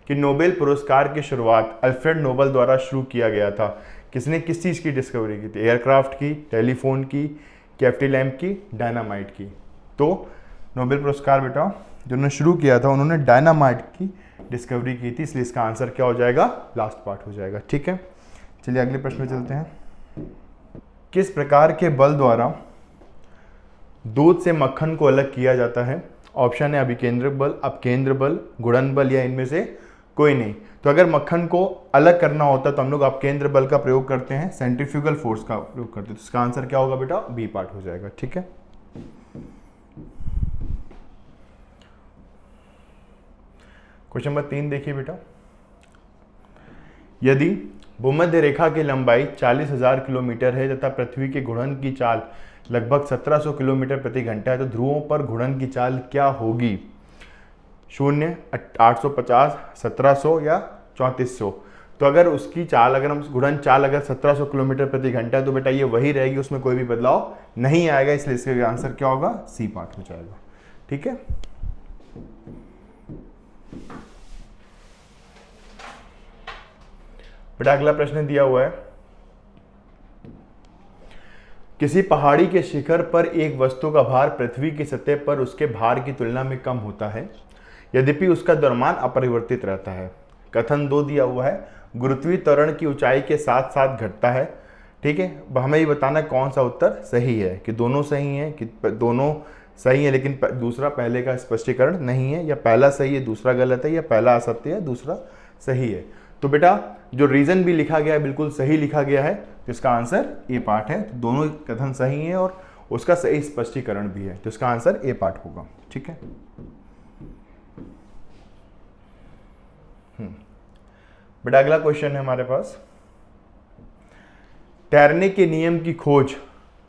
कि नोबेल पुरस्कार की शुरुआत अल्फ्रेड नोबेल द्वारा शुरू किया गया था। किसने किस चीज़ की डिस्कवरी की थी? एयरक्राफ्ट की, टेलीफोन की, कैफ्टी लैम्प की, डायनामाइट की। तो नोबेल पुरस्कार बेटा जिन्होंने शुरू किया था उन्होंने डायनामाइट की डिस्कवरी की थी, इसलिए इसका आंसर क्या हो जाएगा? लास्ट पार्ट हो जाएगा। ठीक है, चलिए अगले प्रश्न में चलते हैं। किस प्रकार के बल द्वारा दूध से मक्खन को अलग किया जाता है? ऑप्शन है अभिकेंद्रक बल, अपकेंद्र बल, गुणन बल या इनमें से कोई नहीं। तो अगर मक्खन को अलग करना होता तो हम लोग अपकेंद्र बल का प्रयोग करते हैं, सेंट्रीफ्यूगल फोर्स का प्रयोग करते हैं। तो इसका आंसर क्या होगा बेटा? बी पार्ट हो जाएगा। ठीक है, क्वेश्चन नंबर 3 देखिए बेटा। यदि भूमध्य रेखा की लंबाई 40,000 किलोमीटर है तथा पृथ्वी के घूर्णन की चाल लगभग 1700 किलोमीटर प्रति घंटा है, तो ध्रुवों पर घूर्णन की चाल क्या होगी? 0, 850, 1700 या 3400? तो अगर उसकी चाल, अगर हम घूर्णन चाल अगर 1700 किलोमीटर प्रति घंटा है तो बेटा ये वही रहेगी, उसमें कोई भी बदलाव नहीं आएगा, इसलिए इसका आंसर क्या होगा? सी पार्ट हो जाएगा। ठीक है, बेटा अगला प्रश्न दिया हुआ है, किसी पहाड़ी के शिखर पर एक वस्तु का भार पृथ्वी की सतह पर उसके भार की तुलना में कम होता है, यद्यपि उसका द्रव्यमान अपरिवर्तित रहता है। कथन 2 दिया हुआ है, गुरुत्वीय त्वरण की ऊंचाई के साथ साथ घटता है। ठीक है, हमें ये बताना कौन सा उत्तर सही है, कि दोनों सही हैं, कि दोनों सही है लेकिन दूसरा पहले का स्पष्टीकरण नहीं है, या पहला सही है दूसरा गलत है, या पहला असत्य है दूसरा सही है। तो बेटा जो रीजन भी लिखा गया है बिल्कुल सही लिखा गया है, तो इसका आंसर ए पार्ट है। तो दोनों कथन सही है और उसका सही स्पष्टीकरण भी है, तो इसका आंसर ए पार्ट होगा। ठीक है, बेटा अगला क्वेश्चन है हमारे पास, तैरने के नियम की खोज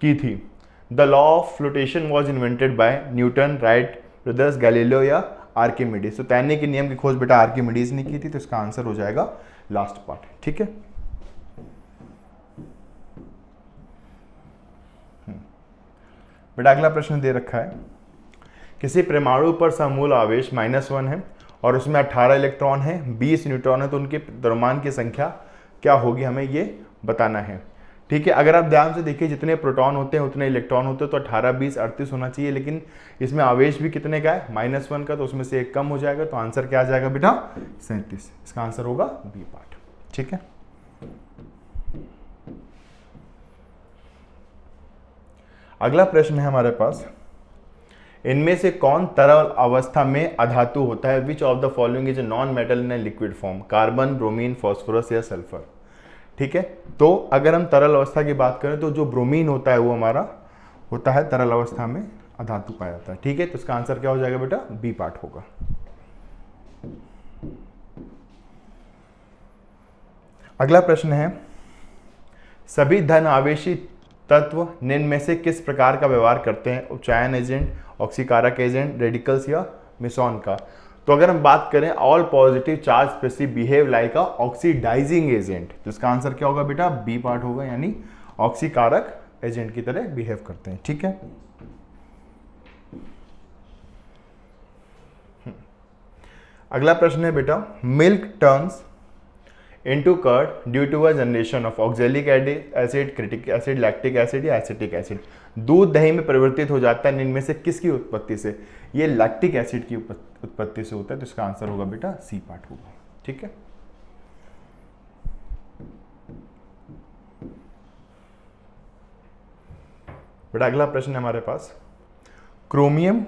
की थी। The law of flotation was invented by Newton, Wright brothers, Galileo या आर्किमिडीज? तो तैरने के नियम की खोज बेटा आर्किमिडीज ने की थी, तो इसका आंसर हो जाएगा लास्ट पार्ट। ठीक है, बेटा अगला प्रश्न दे रखा है, किसी परमाणु पर समूल आवेश -1 है और उसमें 18 इलेक्ट्रॉन है, 20 न्यूट्रॉन है, तो उनके द्रव्यमान की संख्या क्या होगी, हमें ये बताना है। ठीक है, अगर आप ध्यान से देखिए जितने प्रोटॉन होते हैं उतने इलेक्ट्रॉन होते हैं, तो 18, 20, 38 होना चाहिए, लेकिन इसमें आवेश भी कितने का है? -1 का, तो उसमें से एक कम हो जाएगा, तो आंसर क्या आ जाएगा बेटा? 37। इसका आंसर होगा बी पार्ट। ठीक है, अगला प्रश्न है हमारे पास, इनमें से कौन तरल अवस्था में अधातु होता है? Which of the following is a non metal in a liquid form? Carbon, bromine, phosphorus या सल्फर? ठीक है, तो अगर हम तरल अवस्था की बात करें तो जो ब्रोमीन होता है वो हमारा होता है तरल अवस्था में अधातु पाया जाता है। ठीक है, तो इसका आंसर क्या हो जाएगा बेटा? बी पार्ट होगा। अगला प्रश्न है, सभी धन आवेशी तत्व निम्न में से किस प्रकार का व्यवहार करते हैं? उपचायन एजेंट, ऑक्सीकारक एजेंट, रेडिकल्स या मिसॉन का? तो अगर हम बात करें all positive charge specific behave like a oxidising agent, तो इसका आंसर क्या होगा बेटा? बी पार्ट होगा, यानी ऑक्सीकारक एजेंट की तरह बिहेव करते हैं। ठीक है, अगला प्रश्न है बेटा, milk turns into curd due to a generation of oxalic acid, क्रिटिक एसिड, लैक्टिक एसिड या एसिटिक एसिड। दूध दही में परिवर्तित हो जाता है इनमें से किसकी उत्पत्ति से? ये लैक्टिक एसिड की उत्पत्ति से होता है, तो इसका आंसर होगा बेटा सी पार्ट होगा। ठीक है, बेटा अगला प्रश्न है हमारे पास, क्रोमियम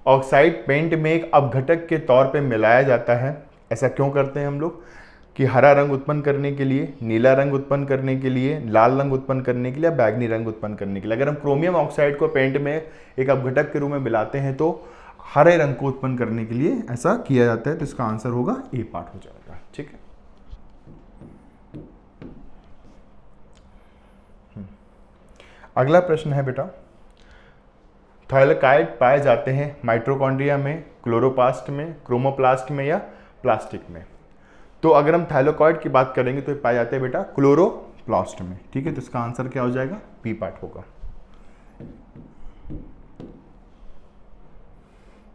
ऑक्साइड पेंट में एक अपघटक के तौर पे मिलाया जाता है। ऐसा क्यों करते हैं हम लोग? कि हरा रंग उत्पन्न करने के लिए, नीला रंग उत्पन्न करने के लिए, लाल रंग उत्पन्न करने के लिए, बैगनी रंग उत्पन्न करने के लिए। अगर हम क्रोमियम ऑक्साइड को पेंट में एक अपघटक के रूप में मिलाते हैं तो हरे रंग को उत्पन्न करने के लिए ऐसा किया जाता है, तो इसका आंसर होगा ए पार्ट हो जाएगा। ठीक है, अगला प्रश्न है बेटा, थायलाकॉइड पाए जाते हैं माइटोकॉन्ड्रिया में, क्लोरोप्लास्ट में, क्रोमोप्लास्ट में या प्लास्टिक में? तो अगर हम थायलाकॉइड की बात करेंगे तो पाए जाते हैं बेटा क्लोरोप्लास्ट में। ठीक है, तो इसका आंसर क्या हो जाएगा? बी पार्ट होगा।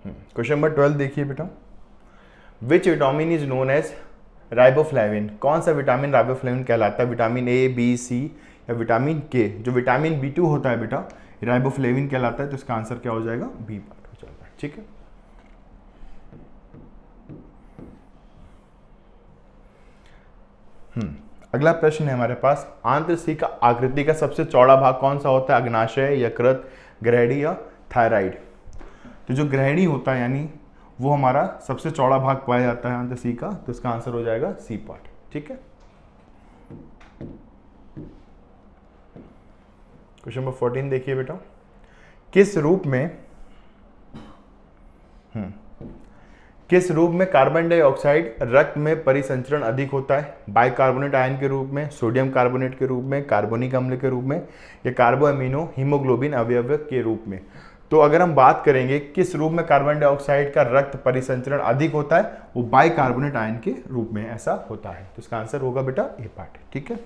क्वेश्चन नंबर 12 देखिए बेटा, which vitamin is known as riboflavin? कौन सा विटामिन राइबोफ्लेविन कहलाता है? विटामिन ए, बी, सी या विटामिन के? जो विटामिन B2 होता है बेटा राइबोफ्लेविन कहलाता है, तो इसका आंसर क्या हो जाएगा? बी पार्ट हो जाएगा। ठीक है, अगला प्रश्न है हमारे पास, आंत्रसी का आकृति का सबसे चौड़ा भाग कौन सा होता है? अग्नाशय, यकृत, ग्रहणी या थायराइड? तो जो ग्रहणी होता है यानी वो हमारा सबसे चौड़ा भाग पाया जाता है आंत्रसी का, तो इसका आंसर हो जाएगा सी पार्ट। ठीक है, क्वेश्चन नंबर 14 देखिए बेटा, किस रूप में कार्बन डाइऑक्साइड रक्त में परिसंचरण अधिक होता है? बाइकार्बोनेट आयन के रूप में, सोडियम कार्बोनेट के रूप में, कार्बोनिक अम्ल के रूप में या कार्बो अमीनो हीमोग्लोबिन अवयव के रूप में? तो अगर हम बात करेंगे किस रूप में कार्बन डाइऑक्साइड का रक्त परिसंचरण अधिक होता है, वो बाइकार्बोनेट आयन के रूप में ऐसा होता है, तो इसका आंसर होगा बेटा ए पार्ट। ठीक है,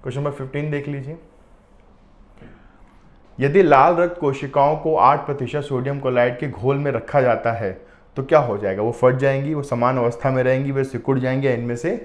क्वेश्चन नंबर 15 देख लीजिए, यदि लाल रक्त कोशिकाओं को 8% सोडियम क्लोराइड के घोल में रखा जाता है तो क्या हो जाएगा? वो फट जाएंगी, वो समान अवस्था में रहेंगी, वे सिकुड़ जाएंगे, इनमें से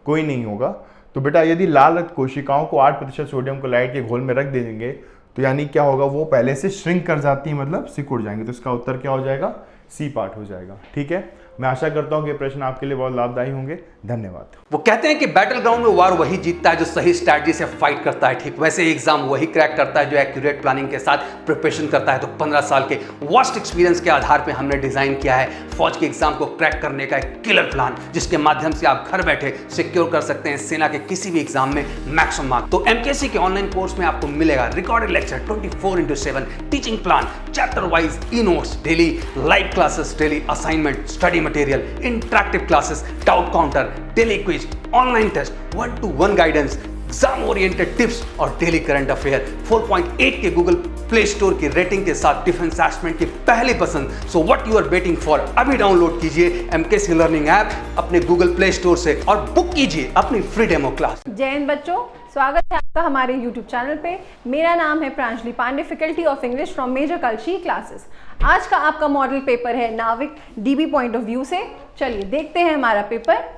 कोई नहीं होगा। तो बेटा यदि लाल रक्त कोशिकाओं को 8% सोडियम क्लोराइड के घोल में रख देंगे तो यानी क्या होगा? वो पहले से श्रिंक कर जाती है, मतलब सिकुड़ जाएंगे, तो इसका उत्तर क्या हो जाएगा? सी पार्ट हो जाएगा। ठीक है, मैं आशा करता हूं कि ये प्रश्न आपके लिए बहुत लाभदायी होंगे। धन्यवाद। वो कहते हैं कि बैटल ग्राउंड में वार वही जीतता है जो सही स्ट्रैटेजी से फाइट करता है। ठीक वैसे ही एग्जाम वही क्रैक करता है जो एक्यूरेट प्लानिंग के साथ प्रिपरेशन करता है। तो 15 साल के वास्ट एक्सपीरियंस के आधार पे हमने डिजाइन किया है फौज के एग्जाम को क्रैक करने का एक किलर प्लान, जिसके माध्यम से आप घर बैठे सिक्योर कर सकते हैं सेना के किसी भी एग्जाम में मैक्सिमम मार्क्स। तो एमकेसी के ऑनलाइन कोर्स में आपको मिलेगा recorded lecture 24/7, teaching plan, chapter wise e notes, daily live classes, daily assignment, study material, interactive classes, doubt counter, daily quiz, online test, 1-to-1 guidance, exam oriented tips और daily current affair. 4.8 के Google Play Store की rating के साथ defence aspirant की पहली पसंद। So what you are waiting for? अभी download कीजिए एमकेसी लर्निंग ऐप अपने गूगल प्ले स्टोर से और बुक कीजिए अपनी फ्री डेमो क्लास। जय हिंद बच्चों, स्वागत है आपका हमारे YouTube चैनल पे। मेरा नाम है Pranjali Pandey, faculty of English from major Kalshi classes. आज का आपका मॉडल पेपर है नाविक डीबी पॉइंट ऑफ व्यू से। चलिए देखते हैं हमारा paper.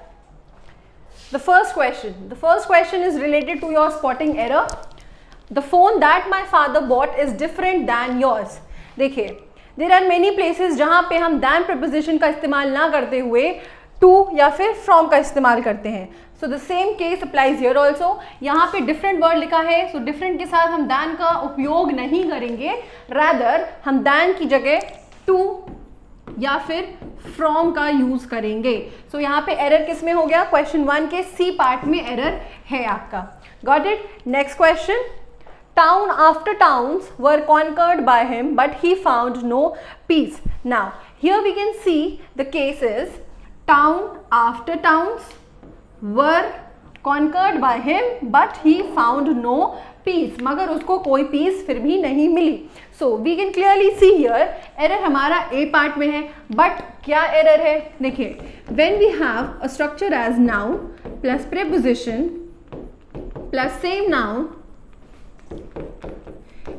The first question is related to your spotting error. The phone that my father bought is different than yours. देखिए, there are many places जहाँ पे हम than preposition का इस्तेमाल ना करते हुए to या फिर from का इस्तेमाल करते हैं। So the same case applies here also. यहाँ पे different word लिखा है, so different के साथ हम than का उपयोग नहीं करेंगे, rather हम than की जगह to या फिर फ्रॉम का यूज करेंगे। सो यहाँ पे एरर किस में हो गया? क्वेश्चन 1 के सी पार्ट में एरर है आपका। Got it? Next question, town after towns were conquered by him but he found no peace. Now here we can see the cases town after towns were conquered by him but he found no peace, मगर उसको कोई piece फिर भी नहीं मिली। So we can clearly see here error हमारा A part में है, but क्या error है? देखिए, when we have a structure as noun plus preposition plus same noun,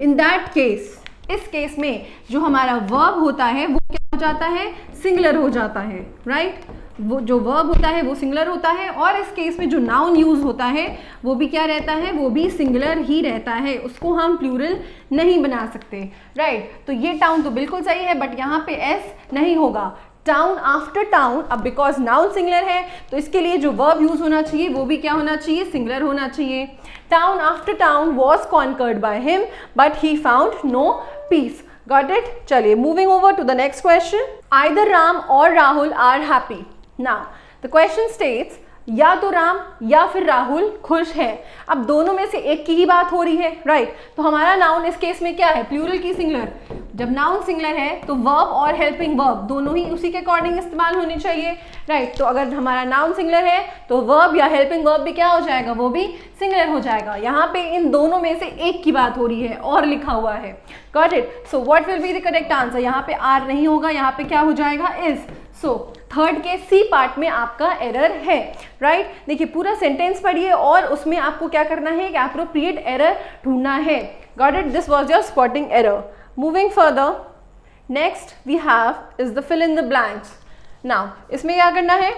in that case, इस केस में जो हमारा वर्ब होता है वो क्या हो जाता है? सिंगुलर हो जाता है, राइट? वो जो वर्ब होता है वो सिंगुलर होता है, और इस केस में जो नाउन यूज होता है वो भी क्या रहता है? वो भी सिंगुलर ही रहता है, उसको हम प्लूरल नहीं बना सकते, राइट? तो ये टाउन तो बिल्कुल सही है, बट यहाँ पे एस नहीं होगा। टाउन आफ्टर टाउन, अब बिकॉज नाउन सिंगुलर है तो इसके लिए जो वर्ब यूज होना चाहिए वो भी क्या होना चाहिए? सिंगुलर होना चाहिए। Town after town was conquered by him but he found no peace. Got it? चलिए, moving over to the next question, either Ram और Rahul are happy. Now the question states, या तो राम या फिर राहुल खुश है। अब दोनों में से एक की ही बात हो रही है, राइट? तो हमारा नाउन इस केस में क्या है? प्लूरल की सिंगुलर। जब नाउन सिंगुलर है तो वर्ब और हेल्पिंग वर्ब दोनों ही उसी के अकॉर्डिंग इस्तेमाल होनी चाहिए, राइट? तो अगर हमारा नाउन सिंगुलर है तो वर्ब या हेल्पिंग वर्ब भी क्या हो जाएगा? वो भी सिंगुलर हो जाएगा। यहाँ पे इन दोनों में से एक की बात हो रही है और लिखा हुआ है। Got it? So what will be the correct answer? यहाँ पे आर नहीं होगा, यहाँ पे क्या हो जाएगा? इज। सो थर्ड के सी पार्ट में आपका एरर है, राइट? देखिए, पूरा सेंटेंस पढ़िए और उसमें आपको क्या करना है? कि एप्रोप्रिएट एरर ढूंढना है। Got it? This was your spotting error. Moving further, next we have is the fill in the blanks. Now इसमें क्या करना है?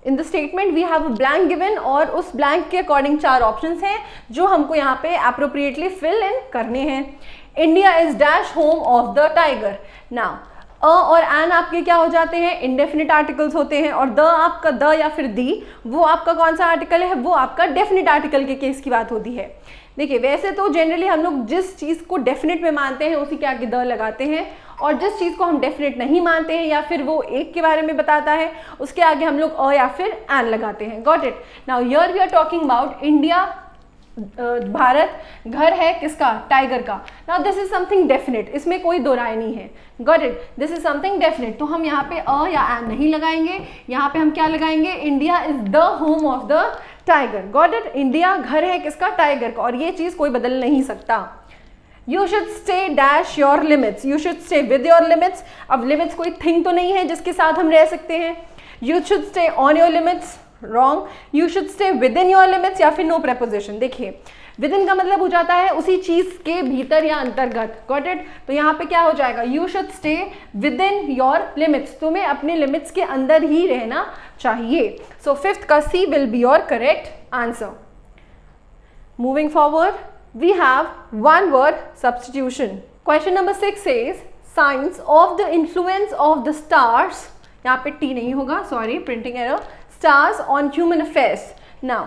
In the statement we have a blank given, और उस ब्लैंक के अकॉर्डिंग 4 ऑप्शंस हैं जो हमको यहाँ पे एप्रोप्रिएटली फिल इन करने हैं। India is dash home of the tiger. Now अ और एन आपके क्या हो जाते हैं? इंडेफिनिट आर्टिकल्स होते हैं, और द आपका द या फिर दी वो आपका कौन सा आर्टिकल है? वो आपका डेफिनिट आर्टिकल के केस की बात होती है। देखिए, वैसे तो जनरली हम लोग जिस चीज़ को डेफिनेट में मानते हैं उसी के आगे द लगाते हैं, और जिस चीज़ को हम डेफिनेट नहीं मानते हैं या फिर वो एक के बारे में बताता है उसके आगे हम लोग अ या फिर एन लगाते हैं। Got it? Now here we are talking about India, Bharat घर है किसका? टाइगर का। Now this is something definite, इसमें कोई दो राय नहीं है। Got it? This is something definite, तो हम यहाँ पे अ या एन नहीं लगाएंगे, यहाँ पे हम क्या लगाएंगे? India is the home of the tiger. Got it? India घर है किसका? टाइगर का, और ये चीज कोई बदल नहीं सकता। You should stay dash your limits, you should stay with your limits. अब लिमिट्स कोई थिंग तो नहीं है जिसके साथ हम रह सकते हैं। You should stay on your limits, wrong. You should stay with in your limits, या फिर नो प्रेपोजिशन। देखिए, विद इन का मतलब हो जाता है उसी चीज के भीतर या अंतर्गत। Got it? तो यहाँ पे क्या हो जाएगा? You should stay with in your limits, तुम्हें अपने लिमिट्स के अंदर ही रहना चाहिए। सो फिफ्थ का C will be your correct answer. Moving forward, we have one word substitution. Question number 6 says science of the influence of the stars, यहाँ पे T नहीं होगा, sorry, printing error, stars on human affairs. Now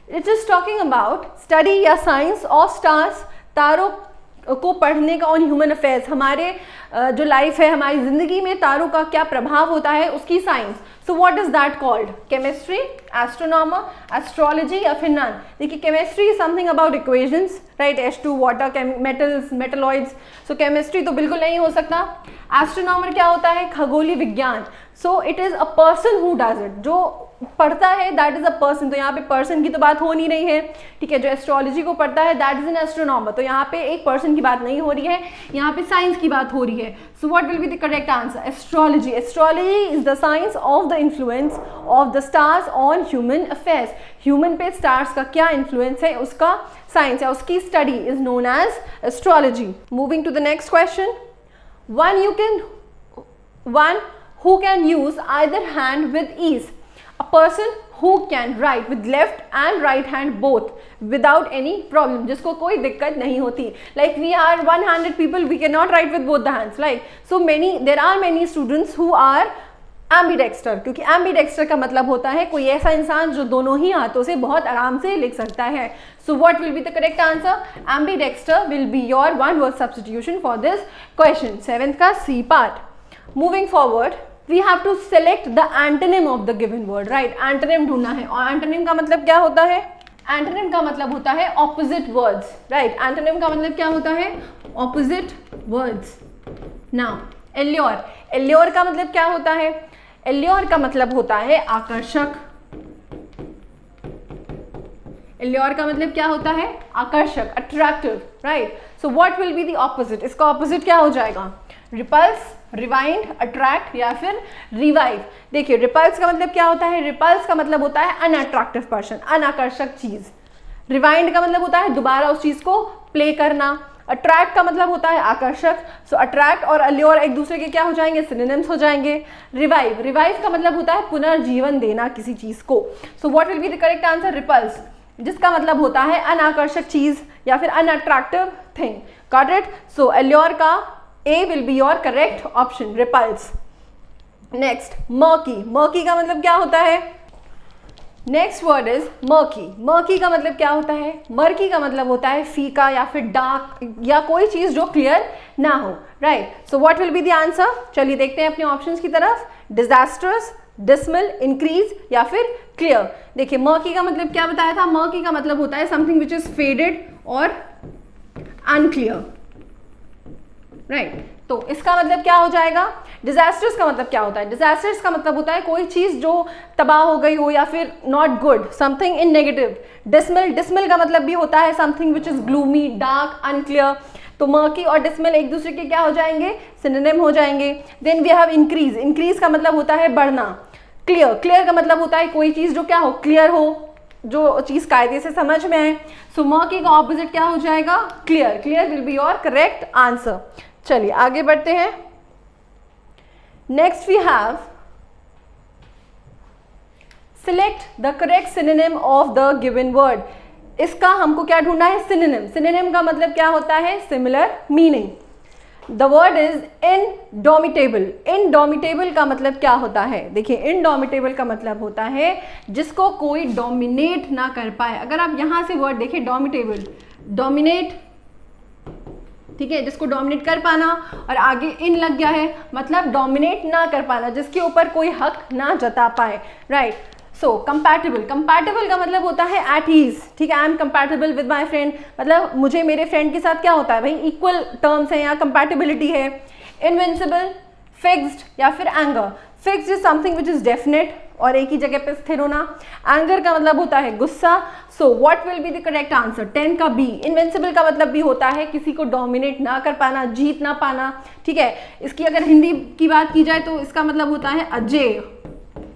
it is talking about study या science of stars, तारों को पढ़ने का on human affairs, हमारे जो लाइफ है, हमारी जिंदगी में तारों का क्या प्रभाव होता है उसकी science. So what is that called? Chemistry, astronomer, astrology या फिर नन? देखिए, chemistry is something about equations, right? H2 water, metals, metalloids, so chemistry तो बिल्कुल नहीं हो सकता। एस्ट्रोनॉमर क्या होता है? खगोलीय विज्ञान। So it is a person who does it, जो पढ़ता है दैट इज अ पर्सन, तो यहाँ पे पर्सन की तो बात हो नहीं रही है, ठीक है? जो एस्ट्रोलॉजी को पढ़ता है दैट इज एन एस्ट्रोनॉमर, तो यहाँ पे एक पर्सन की बात नहीं हो रही है, यहाँ पे साइंस की बात हो रही है। So what will be the correct answer? Astrology. Astrology is the science of the influence of the stars on human affairs. Human पे स्टार्स का क्या इन्फ्लुएंस है उसका साइंस या उसकी study is known as astrology. Moving to the next question, one who can use either hand with ease, a person who can write with left and right hand both without any problem, जिसको कोई दिक्कत नहीं होती। Like we are one-handed people, we cannot write with both the hands. Like so many, there are many students who are ambidexter, क्योंकि ambidexter का मतलब होता है कोई ऐसा इंसान जो दोनों ही हाथों से बहुत आराम से लिख सकता है। So what will be the correct answer? Ambidexter will be your one word substitution for this question. 7th का C part. Moving forward, we have to select the antonym of the given word, right. Antonym ढूंढना है, और antonym का मतलब क्या होता है? Antonym का मतलब होता है ऑपोजिट वर्ड्स, राइट। एंटोनिम का मतलब क्या होता है? Opposite words. Now allure, allure का मतलब क्या होता है? एल्योर का मतलब होता है आकर्षक। एल्योर का मतलब क्या होता है? आकर्षक, attractive, right. So what will be the opposite? इसका ऑपोजिट क्या हो जाएगा? रिपल्स, रिवाइंड, अट्रैक्ट या फिर रिवाइव। देखिए रिपल्स का मतलब क्या होता है? रिपल्स का मतलब होता है अनअट्रैक्टिव पर्सन, अनाकर्षक चीज। रिवाइंड का मतलब होता है दोबारा उस चीज को प्ले करना। अट्रैक्ट का मतलब होता है आकर्षक। सो अट्रैक्ट और अल्योर एक दूसरे के क्या हो जाएंगे? सिनोनिम्स हो जाएंगे। रिवाइव, रिवाइव का मतलब होता है पुनर्जीवन देना किसी चीज को। So what will be the correct answer? Repulse, जिसका मतलब होता है अनाकर्षक चीज या फिर unattractive thing. Got it? So allure का A will be your correct option, repulse. Next murky, murky का मतलब क्या होता है? Next word is murky. Murky का मतलब क्या होता है? मर्की का मतलब होता है फीका या फिर डार्क, या कोई चीज जो क्लियर ना हो, right. So what will be the answer? चलिए देखते हैं अपने ऑप्शंस की तरफ। डिजास्टर्स, डिसमल, इंक्रीज या फिर क्लियर। देखिए मर्की का मतलब क्या बताया था? मर्की का मतलब होता है समथिंग विच इज फेडेड और अनक्लियर, राइट। तो इसका मतलब क्या हो जाएगा? डिजास्टर्स का मतलब क्या होता है? डिजास्टर्स का मतलब होता है कोई चीज जो तबाह हो गई हो या फिर not good, something in negative. Dismal, dismal का मतलब भी होता है something which is gloomy, dark, unclear. तो मर्की और डिसमल एक दूसरे के क्या हो जाएंगे? सिनोनिम हो जाएंगे। Then we have increase, increase का मतलब होता है बढ़ना। क्लियर, क्लियर का मतलब होता है कोई चीज जो क्या हो? क्लियर हो, जो चीज कायदे से समझ में आए। सो मर्की का ऑपोजिट क्या हो जाएगा? Clear. Clear will be your correct answer. चलिए आगे बढ़ते हैं। Next we have select the correct synonym of the given word. इसका हमको क्या ढूंढना है? सिनोनिम। सिनोनिम का मतलब क्या होता है? Similar meaning. The word is indomitable. Indomitable का मतलब क्या होता है? देखिए इनडोमिटेबल का मतलब होता है जिसको कोई डोमिनेट ना कर पाए। अगर आप यहां से वर्ड देखें डोमिटेबल, डोमिनेट, ठीक है, जिसको डोमिनेट कर पाना, और आगे इन लग गया है मतलब डोमिनेट ना कर पाना, जिसके ऊपर कोई हक ना जता पाए, राइट। सो कंपैटिबल, कंपैटिबल का मतलब होता है एट ईज, ठीक है। I am compatible with my friend, मतलब मुझे मेरे फ्रेंड के साथ क्या होता है भाई? इक्वल टर्म्स है, यहाँ कंपैटिबिलिटी है। इनविंसिबल, फिक्स्ड या फिर anger. Fixed is something which is definite और एक ही जगह पे स्थिर होना। एंगर का मतलब होता है गुस्सा। सो what will be the correct answer? 10 का बी। इनविंसिबल का मतलब भी होता है किसी को डोमिनेट ना कर पाना, जीत ना पाना, ठीक है। इसकी अगर हिंदी की बात की जाए तो इसका मतलब होता है अजेय,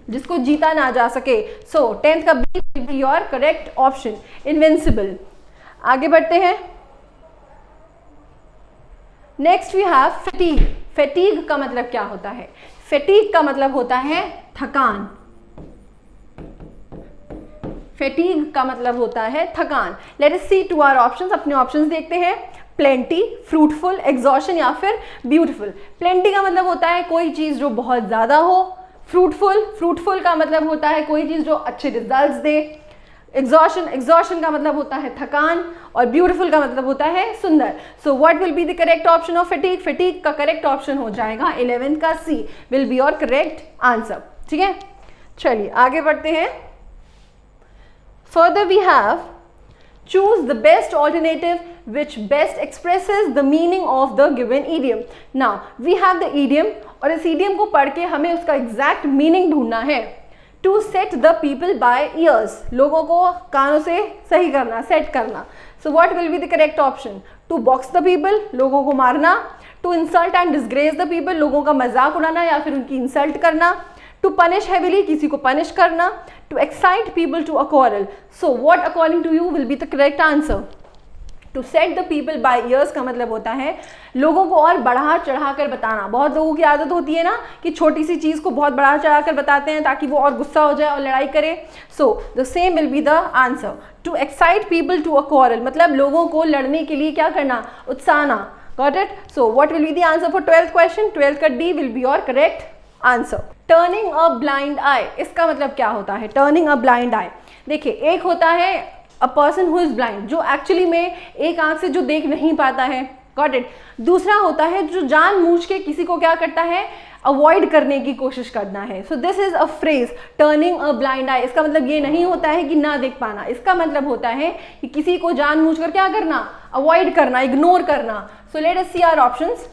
जिसको जीता ना जा सके। सो 10th का B will be your correct option, invincible. आगे बढ़ते हैं। Next we have fatigue. Fatigue का मतलब क्या होता है? फैटीग का मतलब होता है थकान। फैटीग का मतलब होता है थकान। Let us see to our options. अपने ऑप्शंस देखते हैं। प्लेंटी, फ्रूटफुल, एग्जॉशन या फिर ब्यूटीफुल। प्लेंटी का मतलब होता है कोई चीज जो बहुत ज्यादा हो। फ्रूटफुल, फ्रूटफुल का मतलब होता है कोई चीज जो अच्छे रिजल्ट्स दे। एग्जॉशन, एग्जॉशन का मतलब होता है थकान, और ब्यूटीफुल का मतलब होता है सुंदर। So what will be the correct option of fatigue? Fatigue का करेक्ट ऑप्शन हो जाएगा 11th का C will be your correct answer, ठीक है। चलिए आगे बढ़ते हैं। Further we have choose the best alternative which best expresses the meaning of the given idiom. Now we have the idiom, और इस idiom को पढ़ के हमें उसका exact meaning ढूंढना है। To set the people by ears, लोगों को कानों से सही करना, सेट करना। So what will be the correct option? To box the people, लोगों को मारना। To insult and disgrace the people, लोगों का मजाक उड़ाना या फिर उनकी इंसल्ट करना। To punish heavily, किसी को पनिश करना। To excite people to a quarrel. So what according to you will be the correct answer? To set the people by ears का मतलब होता है लोगों को और बढ़ा चढ़ा कर बताना। बहुत लोगों की आदत होती है ना कि छोटी सी चीज़ को बहुत बढ़ा चढ़ा कर बताते हैं ताकि वो और गुस्सा हो जाए और लड़ाई करे। So the same will be the answer. To excite people to a quarrel मतलब लोगों को लड़ने के लिए क्या करना? उत्साहना। Got it? So what will be the answer for 12th question? 12th का D will be your correct answer. Turning a blind eye, इसका मतलब क्या होता है? टर्निंग अ ब्लाइंड आई, देखिए एक होता है a person who is blind, जो एक्चुअली में एक आंख से जो देख नहीं पाता है। Got it. दूसरा होता है जो जानबूझ के किसी को क्या करता है? अवॉइड करने की कोशिश करना है। So this is a phrase turning a blind eye. इसका मतलब ये नहीं होता है कि ना देख पाना, इसका मतलब होता है कि किसी को जानबूझकर क्या करना, अवॉइड करना, इग्नोर करना। So let us see our options.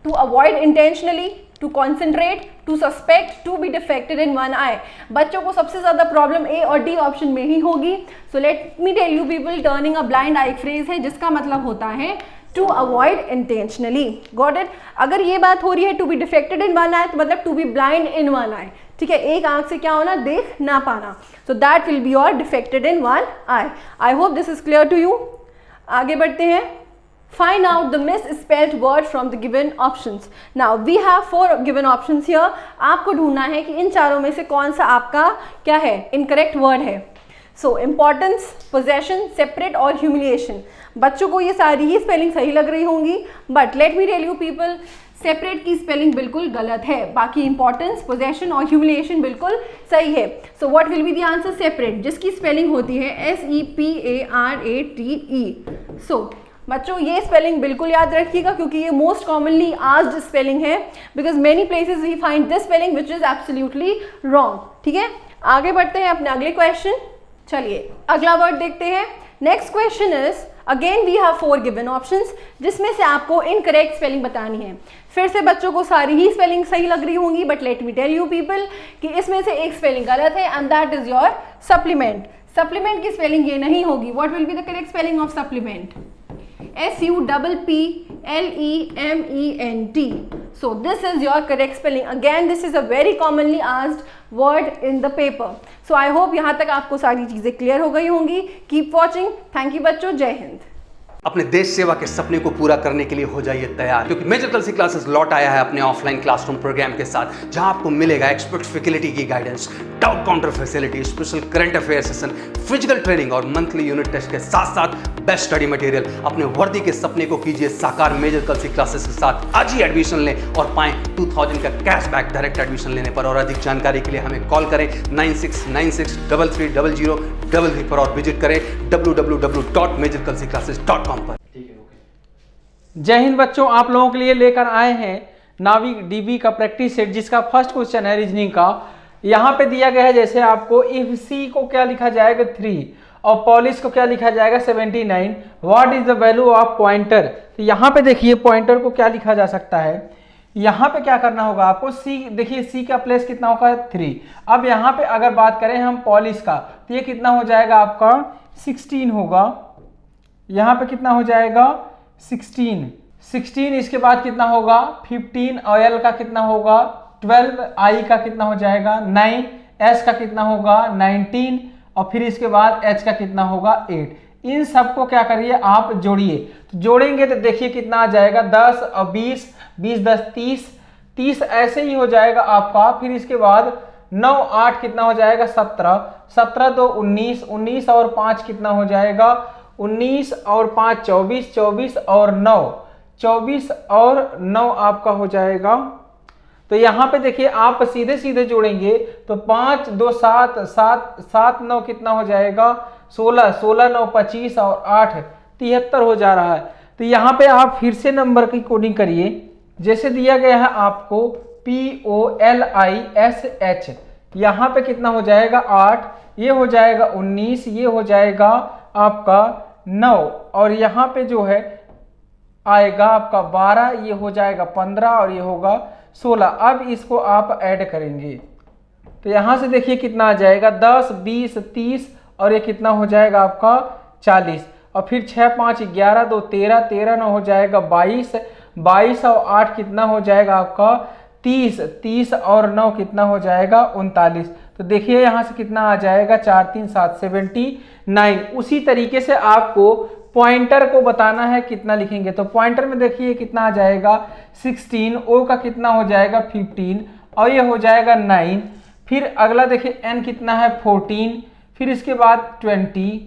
To avoid intentionally, to concentrate, to suspect, to be defected in one eye. बच्चों को सबसे ज्यादा प्रॉब्लम ए और डी ऑप्शन में ही होगी। So let me tell you people, turning a blind eye phrase है जिसका मतलब होता है to avoid intentionally. Got it? अगर ये बात हो रही है to be defected in one eye, तो मतलब to be blind in one eye. ठीक है, एक आंख से क्या होना, देख ना पाना। So that will be your defected in one eye. I hope this is clear to you. आगे बढ़ते हैं। Find out the misspelled word from the given options. Now we have 4 given options here. आपको ढूंढना है कि इन चारों में से कौन सा आपका क्या है, इनकरेक्ट वर्ड है। So importance, possession, separate और humiliation. बच्चों को ये सारी ही स्पेलिंग सही लग रही होंगी, but let me tell you people, separate की स्पेलिंग बिल्कुल गलत है, बाकी इंपॉर्टेंस, पोजेशन और ह्यूमिलिएशन बिल्कुल सही है। So what will be the answer? Separate, जिसकी स्पेलिंग होती है SEPARATE। सो बच्चों ये स्पेलिंग बिल्कुल याद रखिएगा क्योंकि ये मोस्ट कॉमनली आस्क्ड स्पेलिंग है, because many places we find this spelling which is absolutely wrong. ठीक है, आगे बढ़ते हैं अपने अगले क्वेश्चन। चलिए अगला वर्ड देखते हैं। Next question is, again we have 4 given options जिसमें से आपको इनकरेक्ट स्पेलिंग बतानी है। फिर से बच्चों को सारी ही स्पेलिंग सही लग रही होंगी, but let me tell you people कि इसमें से एक स्पेलिंग गलत है and that is your supplement. Supplement की स्पेलिंग ये नहीं होगी। What will be the correct spelling of supplement? SUPPLEMENT. So this is your correct spelling. Again, this is a very commonly asked word in the paper. So I hope यहाँ तक आपको सारी चीजें clear हो गई होंगी। Keep watching. Thank you बच्चों, जय हिंद। अपने देश सेवा के सपने को पूरा करने के लिए हो जाइए तैयार, क्योंकि मेजर कल्सी क्लासेस लौट आया है अपने ऑफलाइन क्लासरूम प्रोग्राम के साथ, जहां आपको मिलेगा एक्सपर्ट फैकल्टी की guidance, doubt counter facility, special current affair session, physical training और मंथली यूनिट टेस्ट के साथ साथ बेस्ट स्टडी मटेरियल। अपने वर्दी के सपने को कीजिए साकार मेजर कल्सी क्लासेस के साथ। आज ही एडमिशन लें और पाएं 2000 का कैशबैक डायरेक्ट एडमिशन लेने पर। और अधिक जानकारी के लिए हमें कॉल करें 9696333333 पर और विजिट करें www.majorkalsiclasses.com पर। जय हिंद बच्चों, आप लोगों के लिए लेकर आए हैं नाविक डीबी का प्रैक्टिस सेट, जिसका फर्स्ट क्वेश्चन है रीजनिंग का। यहाँ पे दिया गया है जैसे आपको इफ सी को क्या लिखा जाएगा 3 और पॉलिश को क्या लिखा जाएगा 79, what is the value of pointer. तो यहाँ पे देखिए पॉइंटर को क्या लिखा जा सकता है। यहाँ पे क्या करना होगा आपको, सी देखिए सी का प्लेस कितना होगा 3। अब यहाँ पे अगर बात करें हम पॉलिश का, तो ये कितना हो जाएगा आपका 16 होगा। यहाँ पे कितना हो जाएगा 16। इसके बाद कितना होगा 15, और एल का कितना होगा 12, आई का कितना हो जाएगा 9, एस का कितना होगा 19, और फिर इसके बाद एच का कितना होगा 8। इन सबको क्या करिए आप जोड़िए। तो जोड़ेंगे तो देखिए कितना आ जाएगा 10 और 20, 20 10 30 ऐसे ही हो जाएगा आपका। फिर इसके बाद 9 8 कितना हो जाएगा 17, 17 2 19, 19 और 5 कितना हो जाएगा 19 और 5 24, 24 और 9 24 और 9 आपका हो जाएगा। तो यहाँ पे देखिए आप सीधे सीधे जोड़ेंगे तो 5 2 7 7 7 9 कितना हो जाएगा 16, 16 9 25 और 8 73 हो जा रहा है। तो यहाँ पे आप फिर से नंबर की कोडिंग करिए जैसे दिया गया है आपको POLISH। यहाँ पे कितना हो जाएगा 8, ये हो जाएगा 19, ये हो जाएगा आपका 9, और यहाँ पे जो है आएगा आपका 12, ये हो जाएगा 15 और ये होगा 16। अब इसको आप ऐड करेंगे तो यहाँ से देखिए कितना आ जाएगा 10 20 30 और ये कितना हो जाएगा आपका 40, और फिर 6 5 11 2 13, 13 9 हो जाएगा 22, 22 और 8 कितना हो जाएगा आपका 30, 30 और 9 कितना हो जाएगा 39। तो देखिए यहाँ से कितना आ जाएगा 4 3 7 79। उसी तरीके से आपको पॉइंटर को बताना है कितना लिखेंगे। तो पॉइंटर में देखिए कितना आ जाएगा 16, ओ का कितना हो जाएगा 15 और ये हो जाएगा 9। फिर अगला देखिए एन कितना है 14, फिर इसके बाद 20,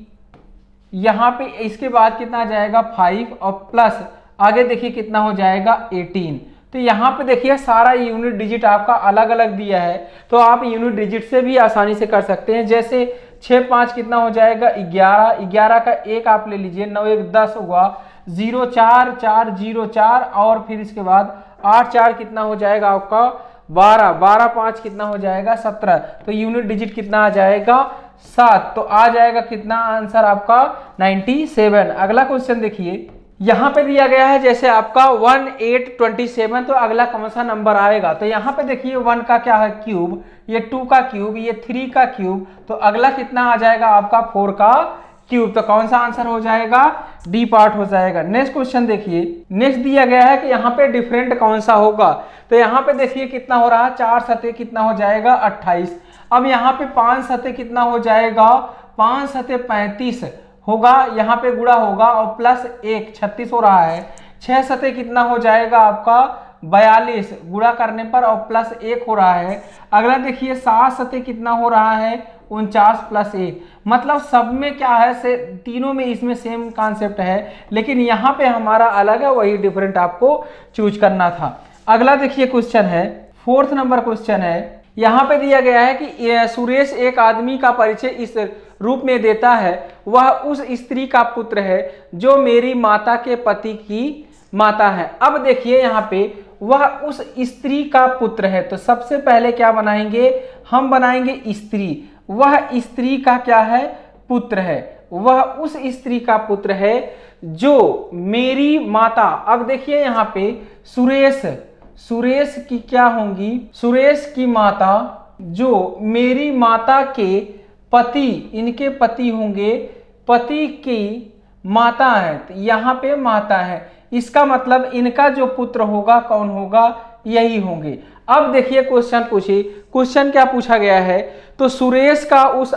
यहाँ पे इसके बाद कितना आ जाएगा 5 और प्लस आगे देखिए कितना हो जाएगा 18। तो यहाँ पे देखिए सारा यूनिट डिजिट आपका अलग अलग दिया है, तो आप यूनिट डिजिट से भी आसानी से कर सकते हैं। जैसे 6 5 कितना हो जाएगा 11, 11 का 1 आप ले लीजिए, 9 1 10 हुआ, 0 4 4 0 4 और फिर इसके बाद 8 4 कितना हो जाएगा आपका 12, 12 5 कितना हो जाएगा 17, तो यूनिट डिजिट कितना आ जाएगा 7, तो आ जाएगा कितना आंसर आपका 97। अगला क्वेश्चन देखिए, यहाँ पे दिया गया है जैसे आपका 1827, तो अगला कौन सा नंबर आएगा, तो यहाँ पे देखिए 1 का क्या है क्यूब, ये 2 का क्यूब, ये 3 का क्यूब, तो अगला कितना आ जाएगा आपका 4 का क्यूब, तो कौन सा आंसर हो जाएगा डी पार्ट हो जाएगा। नेक्स्ट क्वेश्चन देखिए, नेक्स्ट दिया गया है कि यहाँ पे डिफरेंट कौन सा होगा, तो यहाँ पे देखिए कितना हो रहा है 4 सतह कितना हो जाएगा 28, अब यहाँ पे 5 सतह कितना हो जाएगा 5 सतह 35 होगा, यहाँ पे गुणा होगा और प्लस 1 36 हो रहा है, 6 सतह कितना हो जाएगा आपका 42 गुणा करने पर और प्लस 1 हो रहा है। अगला देखिए 7 सतह कितना हो रहा है 49 प्लस 1, मतलब सब में क्या है से तीनों में इसमें सेम कॉन्सेप्ट है, लेकिन यहाँ पे हमारा अलग है, वही डिफरेंट आपको चूज करना था। अगला देखिए क्वेश्चन है 4th नंबर क्वेश्चन है, यहाँ पे दिया गया है कि सुरेश एक आदमी का परिचय इस रूप में देता है, वह उस स्त्री का पुत्र है जो मेरी माता के पति की माता है। अब देखिए यहाँ पे वह उस स्त्री का पुत्र है, तो सबसे पहले क्या बनाएंगे, हम बनाएंगे स्त्री, वह स्त्री का क्या है पुत्र है, वह उस स्त्री का पुत्र है जो मेरी माता। अब देखिए यहाँ पे सुरेश की क्या होंगी, सुरेश की माता जो मेरी माता के पति, इनके पति होंगे, पति की माता है, तो यहाँ पे माता है, इसका मतलब इनका जो पुत्र होगा कौन होगा, यही होंगे। अब देखिए क्वेश्चन पूछिए, क्वेश्चन क्या पूछा गया है, तो सुरेश का उस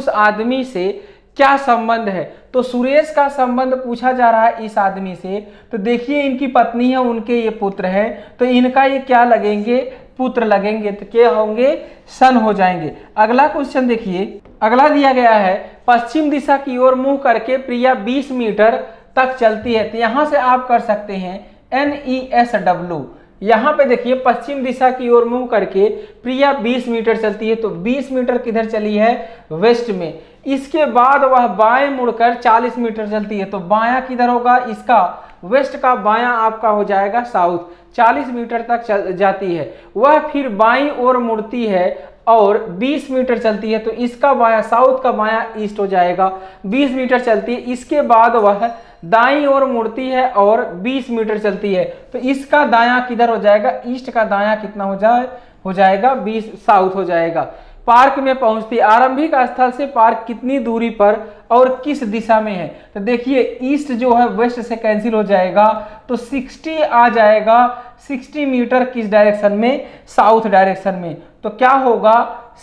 आदमी से क्या संबंध है, तो सुरेश का संबंध पूछा जा रहा है इस आदमी से, तो देखिए इनकी पत्नी है, उनके ये पुत्र है, तो इनका ये क्या लगेंगे पुत्र लगेंगे, तो क्या होंगे सन हो जाएंगे। अगला क्वेश्चन देखिए, अगला दिया गया है पश्चिम दिशा की ओर मुंह करके प्रिया 20 मीटर तक चलती है, तो यहां से आप कर सकते हैं NESW, यहाँ पे देखिए पश्चिम दिशा की ओर मुंह करके प्रिया 20 मीटर चलती है, तो 20 मीटर किधर चली है वेस्ट में, इसके बाद वह बाएं मुड़कर 40 मीटर चलती है, तो बायां किधर होगा इसका वेस्ट का बायां आपका हो जाएगा साउथ, 40 मीटर तक जाती है, वह फिर बाईं ओर मुड़ती है और 20 मीटर चलती है, तो इसका बायां साउथ का बायां ईस्ट हो जाएगा, 20 मीटर चलती है, इसके बाद वह दाईं ओर मुड़ती है और 20 मीटर चलती है, तो इसका दायां किधर हो जाएगा, ईस्ट का दायां कितना हो जाएगा 20 साउथ हो जाएगा। पार्क में पहुंचती, आरंभिक स्थल से पार्क कितनी दूरी पर और किस दिशा में है, तो देखिए ईस्ट जो है वेस्ट से कैंसिल हो जाएगा, तो 60 आ जाएगा, 60 मीटर किस डायरेक्शन में, साउथ डायरेक्शन में, तो क्या होगा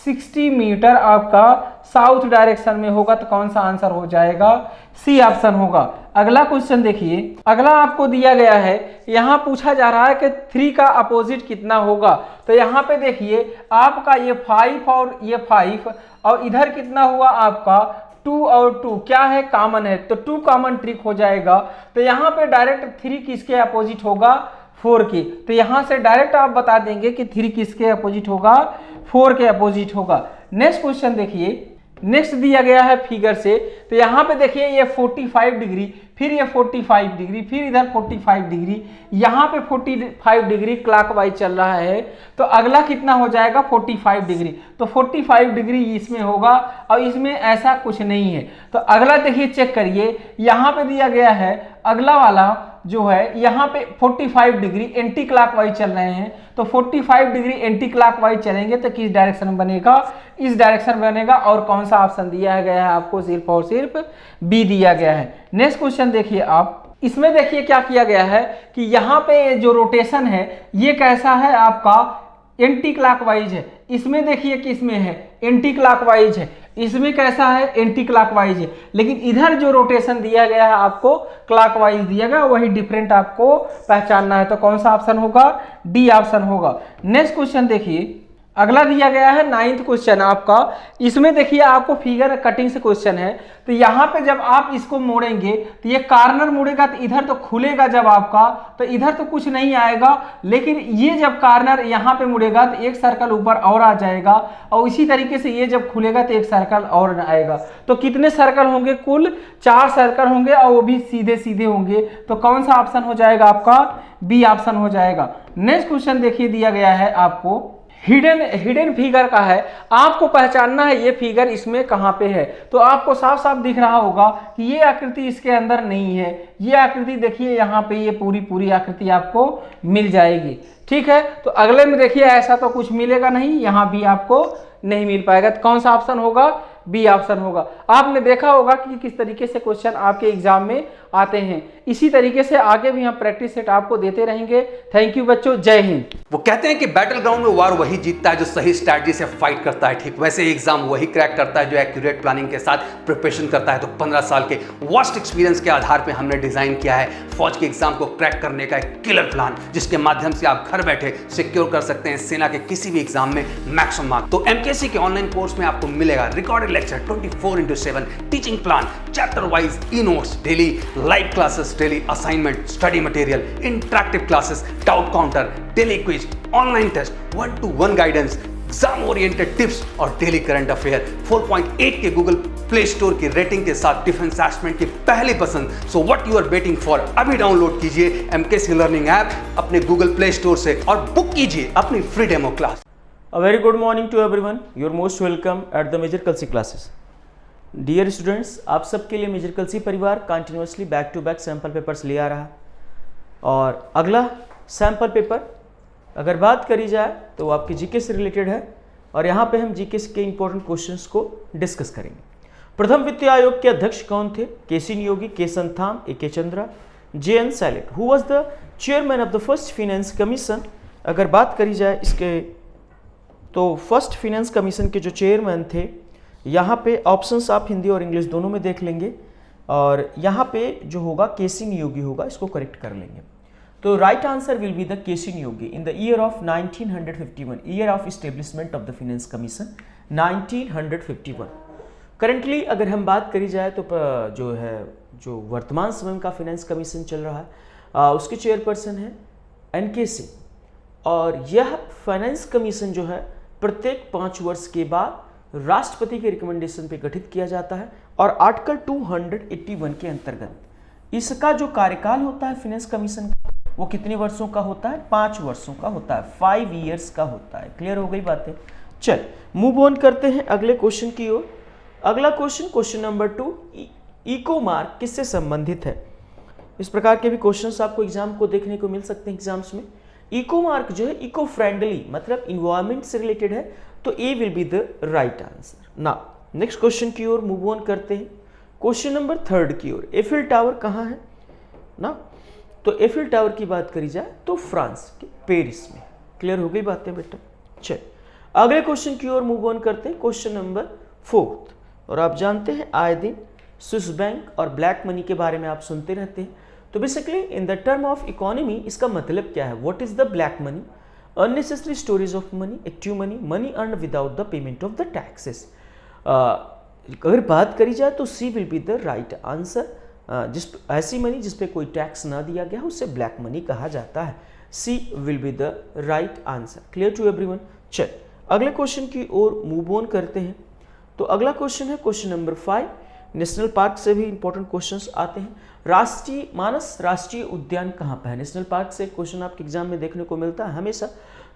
60 मीटर आपका साउथ डायरेक्शन में होगा, तो कौन सा आंसर हो जाएगा, सी ऑप्शन होगा। अगला क्वेश्चन देखिए, अगला आपको दिया गया है, यहाँ पूछा जा रहा है कि 3 का अपोजिट कितना होगा, तो यहाँ पे देखिए आपका ये 5 और ये 5 और इधर कितना हुआ आपका 2 और 2 क्या है कॉमन है, तो 2 कॉमन ट्रिक हो जाएगा, तो यहाँ पे डायरेक्ट 3 किसके अपोजिट होगा 4 की, तो यहाँ से डायरेक्ट आप बता देंगे कि 3 किसके अपोजिट होगा 4 के अपोजिट होगा। नेक्स्ट क्वेश्चन देखिए, नेक्स्ट दिया गया है फिगर से, तो यहाँ पे देखिए ये 45 डिग्री, फिर ये 45 डिग्री, फिर इधर 45 डिग्री, यहाँ पे 45 डिग्री क्लॉकवाइज चल रहा है, तो अगला कितना हो जाएगा 45 डिग्री, तो 45 डिग्री इसमें होगा और इसमें ऐसा कुछ नहीं है, तो अगला देखिए चेक करिए, यहाँ पे दिया गया है अगला वाला जो है यहाँ पे 45 डिग्री एंटी क्लॉकवाइज चल रहे हैं, तो 45 डिग्री एंटी क्लॉकवाइज चलेंगे तो किस डायरेक्शन में बनेगा, इस डायरेक्शन बनेगा, और कौन सा ऑप्शन दिया गया है आपको, सिर्फ और सिर्फ बी दिया गया है। नेक्स्ट क्वेश्चन देखिए आप, इसमें देखिए क्या किया गया है कि यहाँ पे जो रोटेशन है ये कैसा है आपका एंटी क्लॉकवाइज है, इसमें देखिए किसमें है एंटी क्लॉकवाइज है, इसमें कैसा है एंटी क्लॉकवाइज है, लेकिन इधर जो रोटेशन दिया गया है आपको क्लॉकवाइज दिया गया, वही डिफरेंट आपको पहचानना है, तो कौन सा ऑप्शन होगा, डी ऑप्शन होगा। नेक्स्ट क्वेश्चन देखिए, अगला दिया गया है 9th क्वेश्चन आपका। इसमें देखिए आपको फिगर कटिंग से क्वेश्चन है, तो यहाँ पे जब आप इसको मोड़ेंगे तो ये कार्नर मुड़ेगा तो इधर तो खुलेगा, जब आपका तो इधर तो कुछ नहीं आएगा, लेकिन ये जब कार्नर यहाँ पे मुड़ेगा तो एक सर्कल ऊपर और आ जाएगा, और इसी तरीके से ये जब खुलेगा तो एक सर्कल और आएगा। तो कितने सर्कल होंगे? कुल 4 सर्कल होंगे, और वो भी सीधे सीधे होंगे। तो कौन सा ऑप्शन हो जाएगा आपका? बी ऑप्शन हो जाएगा। नेक्स्ट क्वेश्चन देखिए दिया गया है आपको, हिडन फिगर का है, आपको पहचानना है ये फिगर इसमें कहाँ पे है। तो आपको साफ साफ दिख रहा होगा कि ये आकृति इसके अंदर नहीं है, ये आकृति देखिए यहाँ पे, ये पूरी आकृति आपको मिल जाएगी। ठीक है, तो अगले में देखिए ऐसा तो कुछ मिलेगा नहीं, यहाँ भी आपको नहीं मिल पाएगा। तो कौन सा ऑप्शन होगा? बी ऑप्शन होगा। आपने देखा होगा कि किस तरीके से क्वेश्चन आपके एग्जाम में आते हैं। इसी तरीके से आगे भी हम प्रैक्टिस सेट आपको देते रहेंगे। थैंक यू बच्चों, जय हिंद। वो कहते हैं कि बैटल ग्राउंड में वार वही जीतता है जो सही स्ट्रैटेजी से फाइट करता है। ठीक वैसे एग्जाम वही क्रैक करता है जो एक्यूरेट प्लानिंग के साथ प्रिपरेशन करता है। तो 15 साल के वास्ट एक्सपीरियंस के आधार पर हमने डिजाइन किया है फौज के एग्जाम को क्रैक करने का एक किलर प्लान, जिसके माध्यम से आप घर बैठे सिक्योर कर सकते हैं सेना के किसी भी एग्जाम में मैक्सिमम मार्क्स। तो एमकेसी के ऑनलाइन कोर्स में आपको मिलेगा recorded lecture 24/7, teaching plan, chapter wise e notes, daily live classes, daily assignment, study material, interactive classes, doubt counter, daily quiz, online test, 1-to-1 guidance, exam oriented tips और daily current affair. 4.8 के Google Play Store की rating के साथ defence aspirant की पहली पसंद। So what you are waiting for? अभी download कीजिए एमकेसी लर्निंग ऐप अपने गूगल प्ले स्टोर से और बुक कीजिए अपनी free demo class. A very good morning to everyone. You're most welcome at the major Kalsi classes. Dear students, आप सबके लिए मेजर कलसी परिवार continuously back to back sample papers ले आ रहा है। और अगला सैम्पल पेपर अगर बात करी जाए तो वो आपके जीके से रिलेटेड है, और यहाँ पे हम जीके के इंपॉर्टेंट क्वेश्चंस को डिस्कस करेंगे। प्रथम वित्त आयोग के अध्यक्ष कौन थे? K C. Neogy, K. Santhanam, A K. Chandra, J N. Sailet. Who was the chairman of the first finance commission? अगर बात करी जाए इसके तो फर्स्ट फाइनेंस कमीशन के जो चेयरमैन थे, यहाँ पे ऑप्शंस आप हिंदी और इंग्लिश दोनों में देख लेंगे, और यहाँ पे जो होगा के.सी. नियोगी होगा, इसको करेक्ट कर लेंगे। तो right answer will be the K C. Niyogi in the year of 1951, year of establishment of the finance commission 1951। Currently अगर हम बात करी जाए तो जो वर्तमान समय का फाइनेंस कमीशन चल रहा है उसके चेयरपर्सन है एन.के. और यह फाइनेंस कमीशन जो है प्रत्येक 5 वर्ष के बाद राष्ट्रपति के रिकमेंडेशन पे गठित किया जाता है, और आर्टिकल 281 के अंतर्गत इसका जो कार्यकाल होता है फाइनेंस कमीशन का, वो कितने वर्षों का होता है? 5 वर्षों का होता है, 5 ईयर्स का होता है। क्लियर हो गई बातें? चल मूव ऑन करते हैं अगले क्वेश्चन की ओर। अगला क्वेश्चन नंबर 2, इको मार्क किससे संबंधित है? इस प्रकार के भी क्वेश्चंस आपको एग्जाम को देखने को मिल सकते हैं एग्जाम्स में। इको मार्क जो है इको फ्रेंडली मतलब इन्वायरमेंट से रिलेटेड है, तो A will be the right answer. ना नेक्स्ट क्वेश्चन की ओर मूव ऑन करते हैं, क्वेश्चन नंबर 3 की ओर। एफिल टावर कहाँ है ना? तो एफिल टावर की बात करी जाए तो फ्रांस के पेरिस में। क्लियर हो गई बातें बेटा? चल अगले क्वेश्चन की ओर मूव ऑन करते हैं, क्वेश्चन नंबर 4। और आप जानते हैं आए दिन स्विस बैंक और ब्लैक मनी के बारे में आप सुनते रहते हैं। तो basically in the term of economy इसका मतलब क्या है? What is the black money? Unnecessary storage of money, active money, money earn without the payment of the taxes. अगर बात करी जाए तो C will be the right answer. ऐसी मनी जिसपे कोई टैक्स ना दिया गया उसे ब्लैक मनी कहा जाता है। C will be the right answer. Clear to everyone? चल अगले क्वेश्चन की ओर मूव ऑन करते हैं। तो अगला क्वेश्चन है क्वेश्चन नंबर 5। नेशनल पार्क से भी इंपॉर्टेंट क्वेश्चंस आते हैं। राष्ट्रीय मानस राष्ट्रीय उद्यान कहाँ पे है? नेशनल पार्क से क्वेश्चन आपके एग्जाम में देखने को मिलता है हमेशा।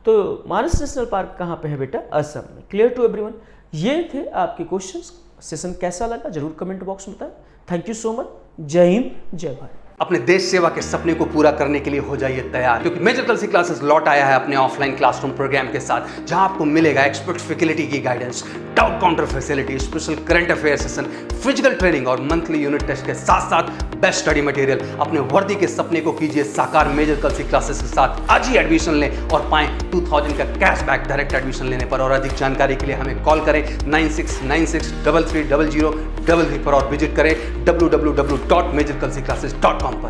तो मानस नेशनल पार्क कहाँ पे है बेटा? असम में। Clear to everyone? ये थे आपके क्वेश्चंस। सेशन कैसा लगा जरूर कमेंट बॉक्स में बताएं। Thank you so much. जय हिंद, जय भारत। अपने देश सेवा के सपने को पूरा करने के लिए हो जाइए तैयार, क्योंकि मेजर कलसी क्लासेस लौट आया है अपने ऑफलाइन क्लासरूम प्रोग्राम के साथ, जहां आपको मिलेगा एक्सपर्ट फैकल्टी की guidance, doubt counter facility, special current affair session, physical training और मंथली यूनिट टेस्ट के साथ साथ बेस्ट स्टडी मटेरियल। अपने वर्दी के सपने को कीजिए साकार मेजर कलसी क्लासेस के साथ। आज ही एडमिशन लें और पाएं 2000 का कैशबैक डायरेक्ट एडमिशन लेने पर। और अधिक जानकारी के लिए हमें कॉल करें 9696330033 पर और विजिट करें www.majorkalsiclasses.com पर।